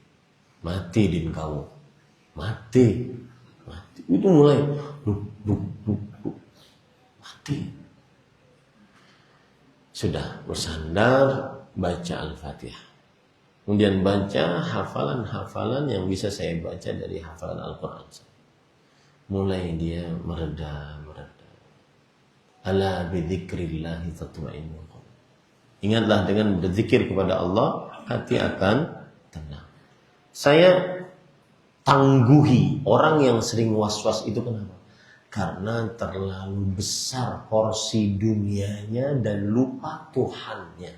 Speaker 1: din kamu, mati itu mulai mati. Sudah bersandar, baca Al-Fatihah, kemudian baca hafalan-hafalan yang bisa saya baca dari hafalan Al-Quran. Mulai dia mereda. Ala bidzikrillahi tatma'innul qulub. Ingatlah, dengan berzikir kepada Allah, hati akan tenang. Saya tangguhi orang yang sering was-was itu kenapa? Karena terlalu besar porsi dunianya dan lupa Tuhannya.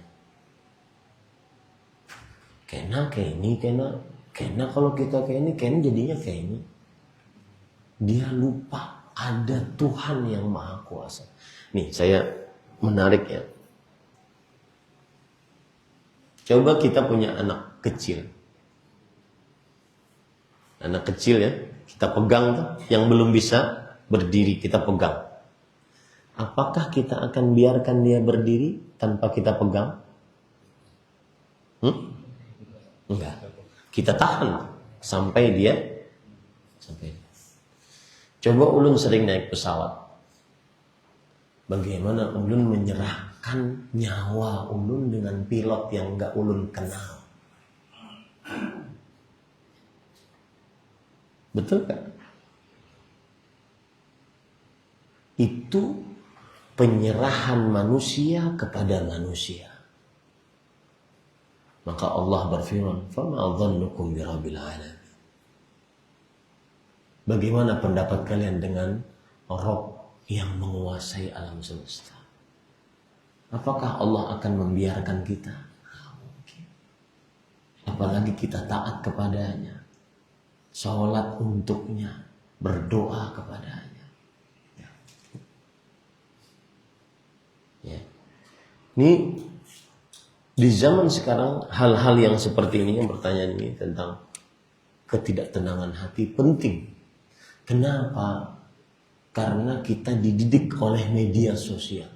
Speaker 1: Kena kalau kita kayak ini jadinya kayak ini. Dia lupa ada Tuhan yang Maha Kuasa. Nih, saya menarik ya. Coba kita punya anak kecil. Anak kecil ya, kita pegang tuh, yang belum bisa berdiri kita pegang. Apakah kita akan biarkan dia berdiri tanpa kita pegang? Enggak. Kita tahan sampai dia. Coba ulun sering naik pesawat. Bagaimana ulun menyerahkan nyawa ulun dengan pilot yang enggak ulun kenal. Betul kan? Itu penyerahan manusia kepada manusia. Maka Allah berfirman, "Fama dhannukum birabbil alamin." Bagaimana pendapat kalian dengan Rabb yang menguasai alam semesta? Apakah Allah akan membiarkan kita? Mungkin. Apalagi kita taat kepadanya, salat untuknya, berdoa kepadanya. Ya. Ini di zaman sekarang hal-hal yang seperti ini, yang pertanyaan ini tentang ketidaktenangan hati penting. Kenapa? Karena kita dididik oleh media sosial.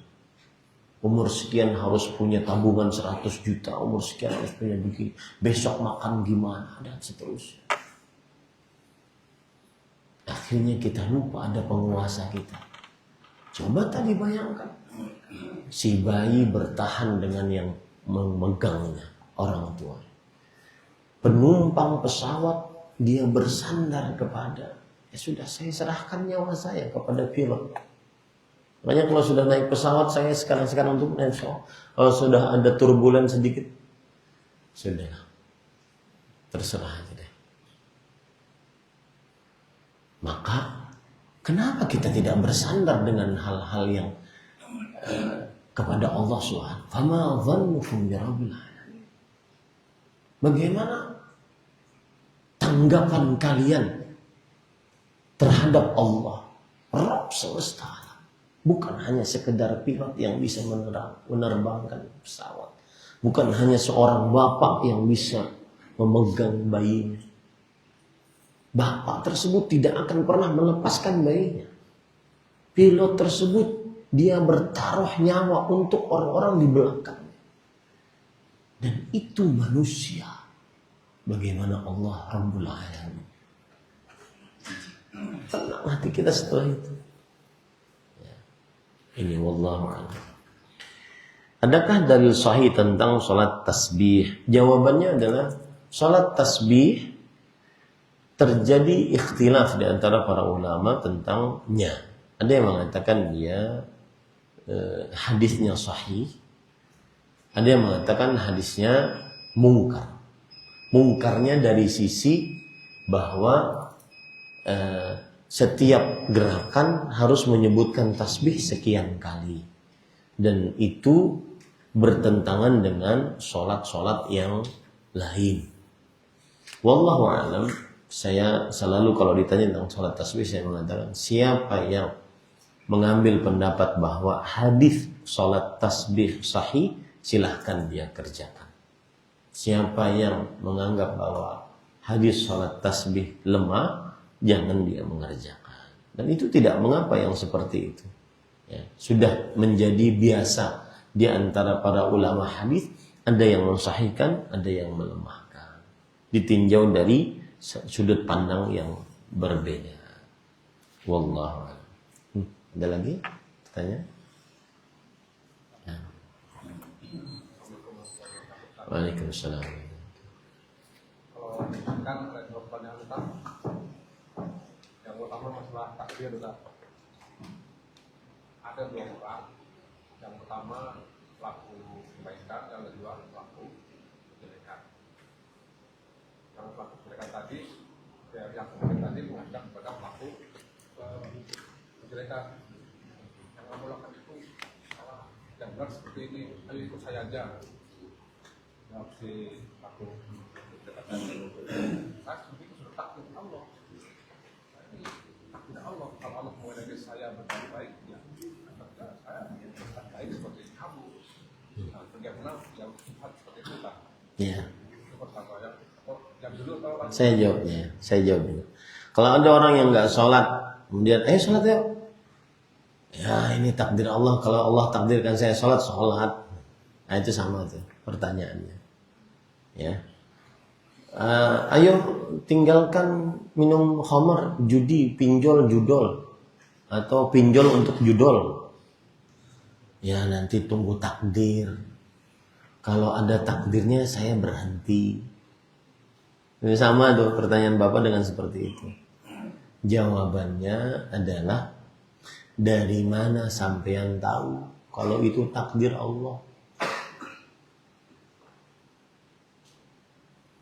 Speaker 1: Umur sekian harus punya tabungan 100 juta, umur sekian harus punya begini, besok makan gimana, dan seterusnya. Akhirnya kita lupa ada penguasa kita. Coba tadi bayangkan, si bayi bertahan dengan yang memegangnya, orang tua. Penumpang pesawat, dia bersandar kepada, ya sudah, saya serahkan nyawa saya kepada pilot. Makanya kalau sudah naik pesawat, saya sekarang untuk naik pesawat, kalau sudah ada turbulen sedikit, sudah, terserah aja deh. Maka kenapa kita tidak bersandar dengan hal-hal yang kepada Allah Subhanahu? Fama dhannukum birabbil alamin. Bagaimana tanggapan kalian terhadap Allah, Rabb semesta alam? Bukan hanya sekedar pilot yang bisa menerbangkan pesawat, bukan hanya seorang bapak yang bisa memegang bayinya. Bapak tersebut tidak akan pernah melepaskan bayinya. Pilot tersebut, dia bertaruh nyawa untuk orang-orang di belakangnya. Dan itu manusia. Bagaimana Allah Rabbul Alamin? Tenang hati kita setelah itu. Ya. Ini wallahu a'lam. Adakah dalil sahih tentang salat tasbih? Jawabannya adalah salat tasbih terjadi ikhtilaf di antara para ulama tentangnya. Ada yang mengatakan dia hadisnya sahih, ada yang mengatakan hadisnya mungkar. Mungkarnya dari sisi bahwa setiap gerakan harus menyebutkan tasbih sekian kali, dan itu bertentangan dengan sholat-sholat yang lain. Wallahu a'lam. Saya selalu kalau ditanya tentang sholat tasbih, saya mengatakan siapa yang mengambil pendapat bahwa hadis salat tasbih sahih, silahkan dia kerjakan. Siapa yang menganggap bahwa hadis salat tasbih lemah, jangan dia mengerjakan. Dan itu tidak mengapa yang seperti itu. Ya, sudah menjadi biasa di antara para ulama hadis, ada yang mensahihkan, ada yang melemahkan. Ditinjau dari sudut pandang yang berbeda. Wallahu a'lam. Ada lagi? Tanya? Ya. Waalaikumsalam.
Speaker 3: Kalau kan ada jawaban yang utama masalah takdir Ustaz. Ada dua orang. Yang pertama pelaku kebaikan, yang kedua pelaku kejelekan. Yang pelaku kejelekan tadi, yang kebaikan tadi mengajak kepada pelaku kejelekan. Yang kamu lakukan itu salah, yang benar seperti ini, ayo ikut saya aja. Jawab si pelaku kejelekan tadi. Saya seperti itu sudah takdir Allah. Takdir Allah. Kalau Allah mengenai saya berbuat baik, ya saya berbuat baik seperti kamu. Nah, bagaimana yang seperti itu Pak?
Speaker 1: Ya.
Speaker 3: Itu pertama ya. Yang dulu tahu
Speaker 1: Saya jawab dulu. Kalau ada orang yang nggak sholat, kemudian sholat yuk. Ya ini takdir Allah. Kalau Allah takdirkan saya sholat. Nah itu sama tuh pertanyaannya. Ya. Ayo tinggalkan minum khamar, judi, pinjol, judol, atau pinjol untuk judol. Ya nanti tunggu takdir. Kalau ada takdirnya saya berhenti. Ini sama tuh pertanyaan Bapak dengan seperti itu. Jawabannya adalah, dari mana sampean tahu kalau itu takdir Allah?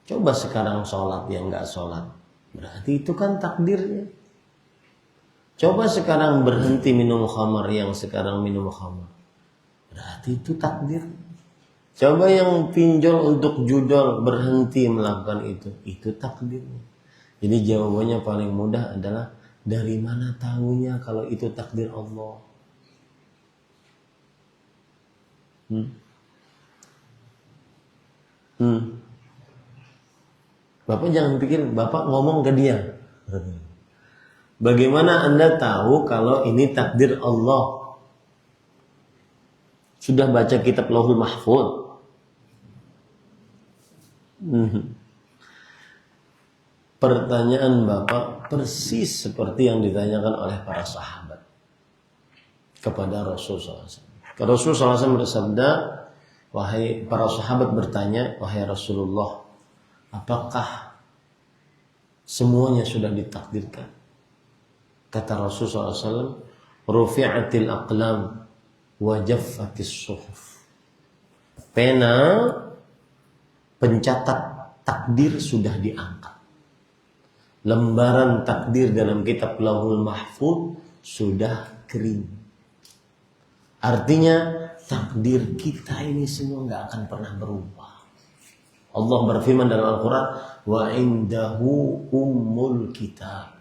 Speaker 1: Coba sekarang sholat yang nggak sholat, berarti itu kan takdirnya. Coba sekarang berhenti minum khamar yang sekarang minum khamar, berarti itu takdir. Coba yang pinjol untuk judol berhenti melakukan itu takdirnya. Jadi jawabannya paling mudah adalah, dari mana tahunya kalau itu takdir Allah? Bapak jangan pikir Bapak ngomong ke dia. Bagaimana Anda tahu kalau ini takdir Allah? Sudah baca kitab Lauhul Mahfuz? Pertanyaan Bapak persis seperti yang ditanyakan oleh para sahabat kepada Rasulullah SAW. Rasulullah SAW bersabda, wahai para sahabat bertanya, wahai Rasulullah, apakah semuanya sudah ditakdirkan? Kata Rasulullah SAW, rufi'atil aqlam wa jaffatis suhuf. Pena pencatat takdir sudah diangkat. Lembaran takdir dalam kitab Lauhul Mahfuz sudah kering. Artinya takdir kita ini semua nggak akan pernah berubah. Allah berfirman dalam Al-Quran, wa indahu ummul kitab.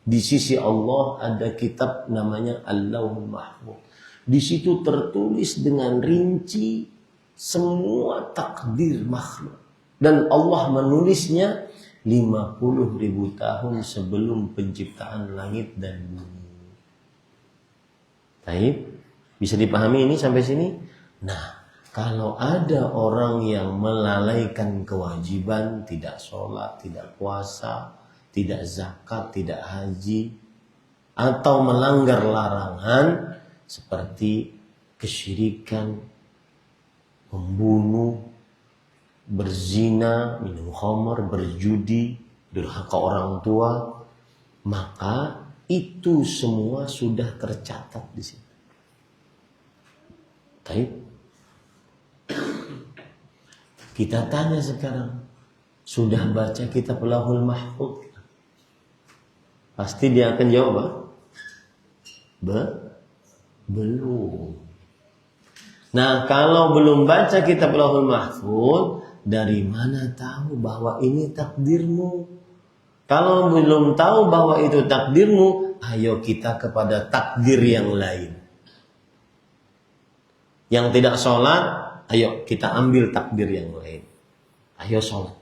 Speaker 1: Di sisi Allah ada kitab namanya Al-Lauhul Mahfuz. Di situ tertulis dengan rinci semua takdir makhluk. Dan Allah menulisnya 50.000 tahun sebelum penciptaan langit dan bumi. Baik, bisa dipahami ini sampai sini? Nah, kalau ada orang yang melalaikan kewajiban, tidak sholat, tidak puasa, tidak zakat, tidak haji, atau melanggar larangan seperti kesyirikan, membunuh, berzina, minum khamar, berjudi, durhaka orang tua, maka itu semua sudah tercatat di situ. Baik. Kita tanya sekarang, sudah baca kitab Lauhul Mahfuz? Pasti dia akan jawab, belum. Nah, kalau belum baca kitab Lauhul Mahfuz, dari mana tahu bahwa ini takdirmu? Kalau belum tahu bahwa itu takdirmu, ayo kita kepada takdir yang lain. Yang tidak sholat, ayo kita ambil takdir yang lain. Ayo sholat.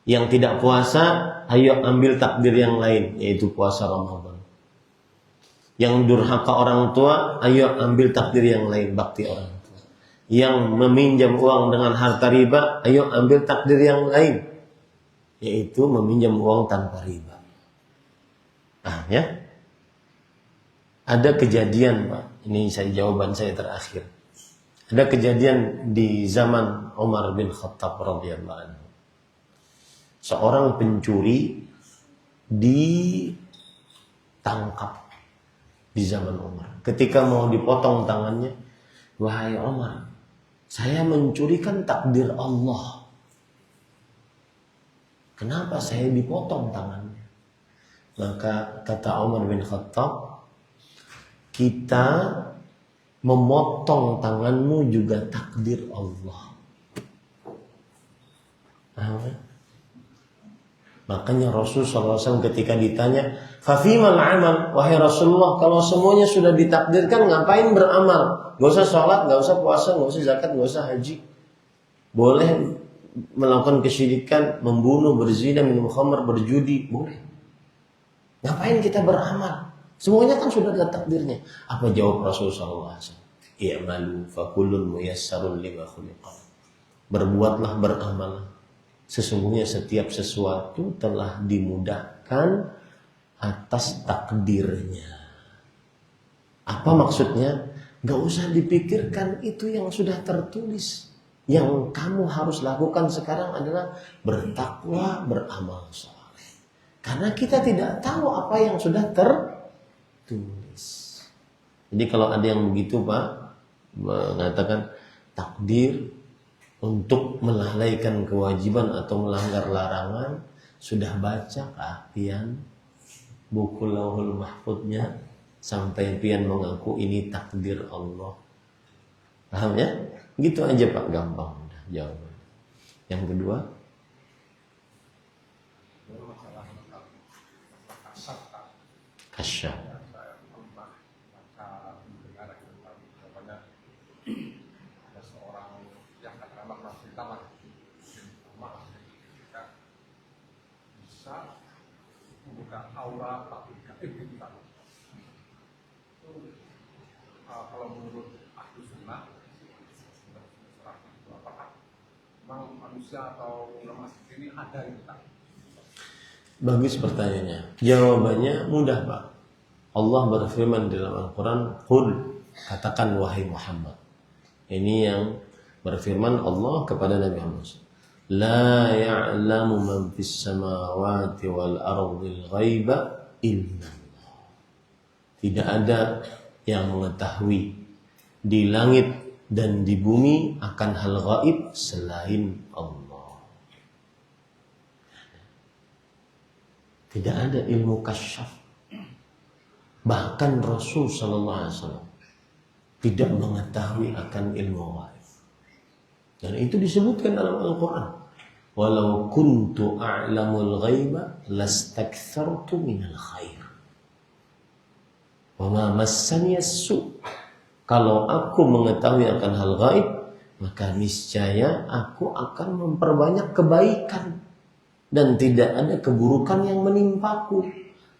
Speaker 1: Yang tidak puasa, ayo ambil takdir yang lain, yaitu puasa Ramadan. Yang durhaka orang tua, ayo ambil takdir yang lain, bakti orang tua. Yang meminjam uang dengan harta riba, ayo ambil takdir yang lain, yaitu meminjam uang tanpa riba. Ya. Ada kejadian, Pak. Ini jawaban saya terakhir. Ada kejadian di zaman Umar bin Khattab radhiyallahu anhu. Seorang pencuri ditangkap di zaman Umar. Ketika mau dipotong tangannya, wahai Umar, saya mencurikan takdir Allah. Kenapa saya dipotong tangannya? Maka kata Umar bin Khattab, kita memotong tanganmu juga takdir Allah. Makanya Rasulullah SAW ketika ditanya, "Fafimal amal?" Wahai Rasulullah, kalau semuanya sudah ditakdirkan, ngapain beramal? Gak usah sholat, gak usah puasa, gak usah zakat, gak usah haji. Boleh melakukan kesyirikan, membunuh, berzina, minum khamr, berjudi, boleh. Ngapain kita beramal? Semuanya kan sudah ada takdirnya. Apa jawab Rasulullah SAW? I'malu fakullun muyassarun lima khuliqa. Berbuatlah, beramal. Sesungguhnya setiap sesuatu telah dimudahkan atas takdirnya. Apa maksudnya? Gak usah dipikirkan itu yang sudah tertulis. Yang kamu harus lakukan sekarang adalah bertakwa, beramal saleh. Karena kita tidak tahu apa yang sudah tertulis. Jadi kalau ada yang begitu, Pak, mengatakan takdir untuk melalaikan kewajiban atau melanggar larangan, sudah baca pian buku Lauhul Mahfudnya sampai pian mengaku ini takdir Allah. Paham ya? Gitu aja Pak, gampang udah jawaban. Yang kedua, kasyaf.
Speaker 3: Aura tapi itu kalau menurut ahli sunnah, apakah memang manusia atau ulama ini ada itu tak?
Speaker 1: Bagus pertanyaannya. Jawabannya mudah, Pak. Allah berfirman dalam Al-Quran, "Qul," katakan wahai Muhammad. Ini yang berfirman Allah kepada Nabi Muhammad. La ya'lamu man fis samawati wal ardil ghaiba illallah. Tidak ada yang mengetahui di langit dan di bumi akan hal gaib selain Allah. Tidak ada ilmu kasyaf. Bahkan Rasul sallallahu alaihi wasallam tidak mengetahui akan ilmu gaib. Dan itu disebutkan dalam Al-Quran. Walau kuntu a'lamul ghaiba lastakthartu minal khair. Wa ma massani as-su'. Kalau aku mengetahui akan hal gaib, maka niscaya aku akan memperbanyak kebaikan dan tidak ada keburukan yang menimpaku.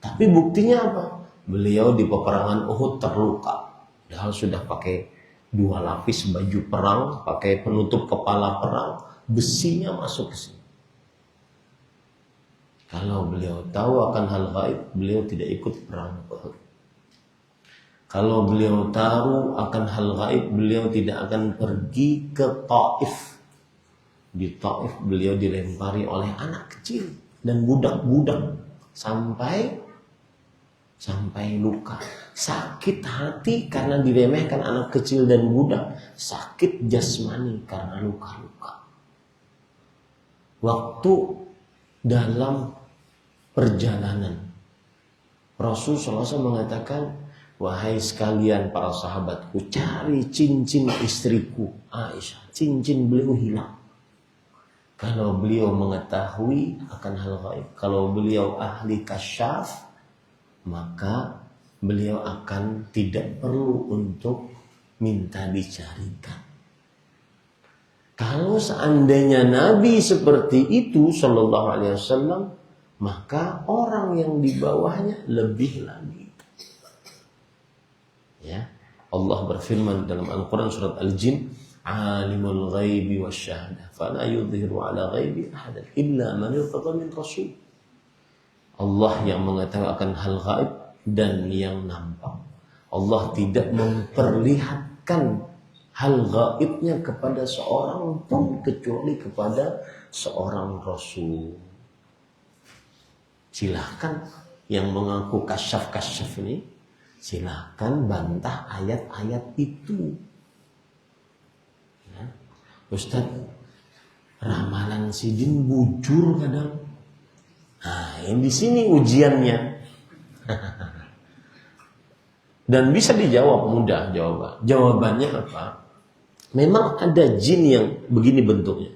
Speaker 1: Tapi buktinya apa? Beliau di peperangan Uhud terluka. Padahal sudah pakai 2 lapis baju perang, pakai penutup kepala perang, besinya masuk ke sini. Kalau beliau tahu akan hal gaib, beliau tidak ikut perang Uhud. Kalau beliau tahu akan hal gaib, beliau tidak akan pergi ke Taif. Di Taif beliau dilempari oleh anak kecil dan budak-budak sampai luka. Sakit hati karena diremehkan anak kecil dan budak. Sakit jasmani karena luka-luka. Waktu dalam perjalanan, Rasulullah SAW mengatakan, wahai sekalian para sahabatku, cari cincin istriku Aisyah. Cincin beliau hilang. kalau beliau mengetahui akan hal gaib, kalau beliau ahli kasyaf, maka beliau akan tidak perlu untuk minta dicarikan. Kalau seandainya Nabi seperti itu sallallahu alaihi wasallam, maka orang yang di bawahnya lebih lagi. Ya, Allah berfirman dalam Al-Quran surat Al-Jin, Alimul ghaibi wasyahadah, fala yudhiru ala ghaibi ahadan illa man irtada min rasul. Allah yang mengetahui akan hal gaib dan yang nampak. Allah tidak memperlihatkan hal gaibnya kepada seorang pun kecuali kepada seorang rasul. Silahkan yang mengaku kasyaf ini, silahkan bantah ayat-ayat itu. Ya. Ustaz, ramalan si jin bujur kadang. Nah, yang di sini ujiannya. Dan bisa dijawab mudah jawabannya apa? Memang ada jin yang begini bentuknya.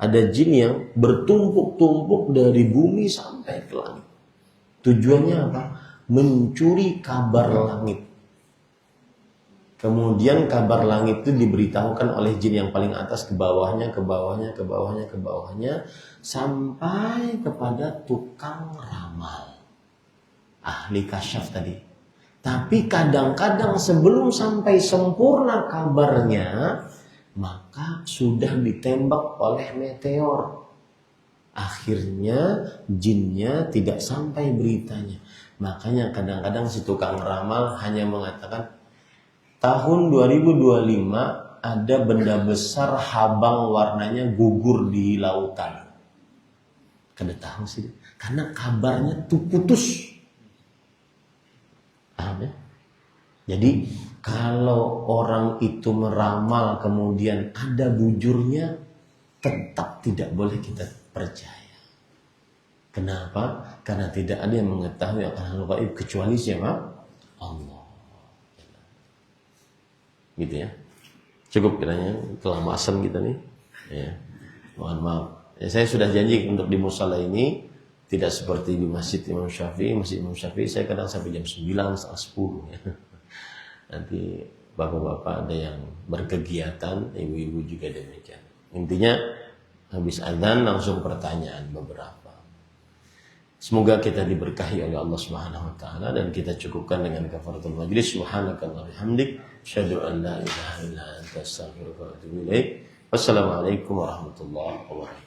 Speaker 1: Ada jin yang bertumpuk-tumpuk dari bumi sampai ke langit. Tujuannya apa? Mencuri kabar langit. Kemudian kabar langit itu diberitahukan oleh jin yang paling atas ke bawahnya, sampai kepada tukang ramal. Ahli kasyaf tadi. Tapi kadang-kadang sebelum sampai sempurna kabarnya, maka sudah ditembak oleh meteor. Akhirnya jinnya tidak sampai beritanya. Makanya kadang-kadang si tukang ramal hanya mengatakan, tahun 2025 ada benda besar habang warnanya gugur di lautan. Kada tahu sih, karena kabarnya tuh putus. Paham ya? Jadi kalau orang itu meramal kemudian ada bujurnya, tetap tidak boleh kita percaya. Kenapa? Karena tidak ada yang mengetahui akan hal gaib kecuali siapa? Allah. Gitu ya. Cukup kiranya kelamasan kita nih. Ya. Mohon maaf. Ya, saya sudah janji untuk di musala ini tidak seperti di Masjid Imam Syafi'i. Masjid Imam Syafi'i saya kadang sampai jam 9, setengah 10 ya. Nanti bapak-bapak ada yang berkegiatan, ibu-ibu juga demikian. Intinya habis azan langsung pertanyaan beberapa. Semoga kita diberkahi oleh Allah Subhanahu wa taala dan kita cukupkan dengan kafaratul majlis. Subhanakallahumma wa bihamdik, asyhadu an la ilaha illa anta, astaghfiruka wa atubu ilaik. Wassalamualaikum warahmatullahi wabarakatuh.